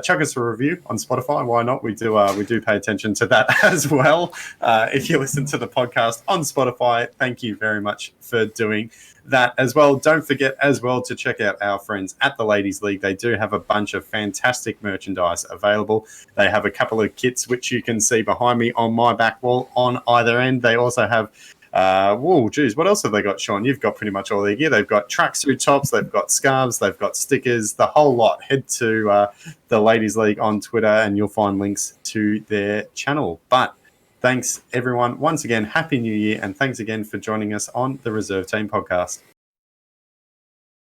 Chuck us a review on Spotify. Why not? We do pay attention to that as well. If you listen to the podcast on Spotify, thank you very much for doing that as well. Don't forget as well to check out our friends at the Ladies League. They do have a bunch of fantastic merchandise available. They have a couple of kits which you can see behind me on my back wall on either end. They also have what else have they got, Sean? You've got pretty much all their gear. They've got tracksuit tops, they've got scarves, they've got stickers, the whole lot. Head to the Ladies League on Twitter and you'll find links to their channel. But thanks, everyone. Once again, Happy New Year, and thanks again for joining us on the Reserve Team podcast.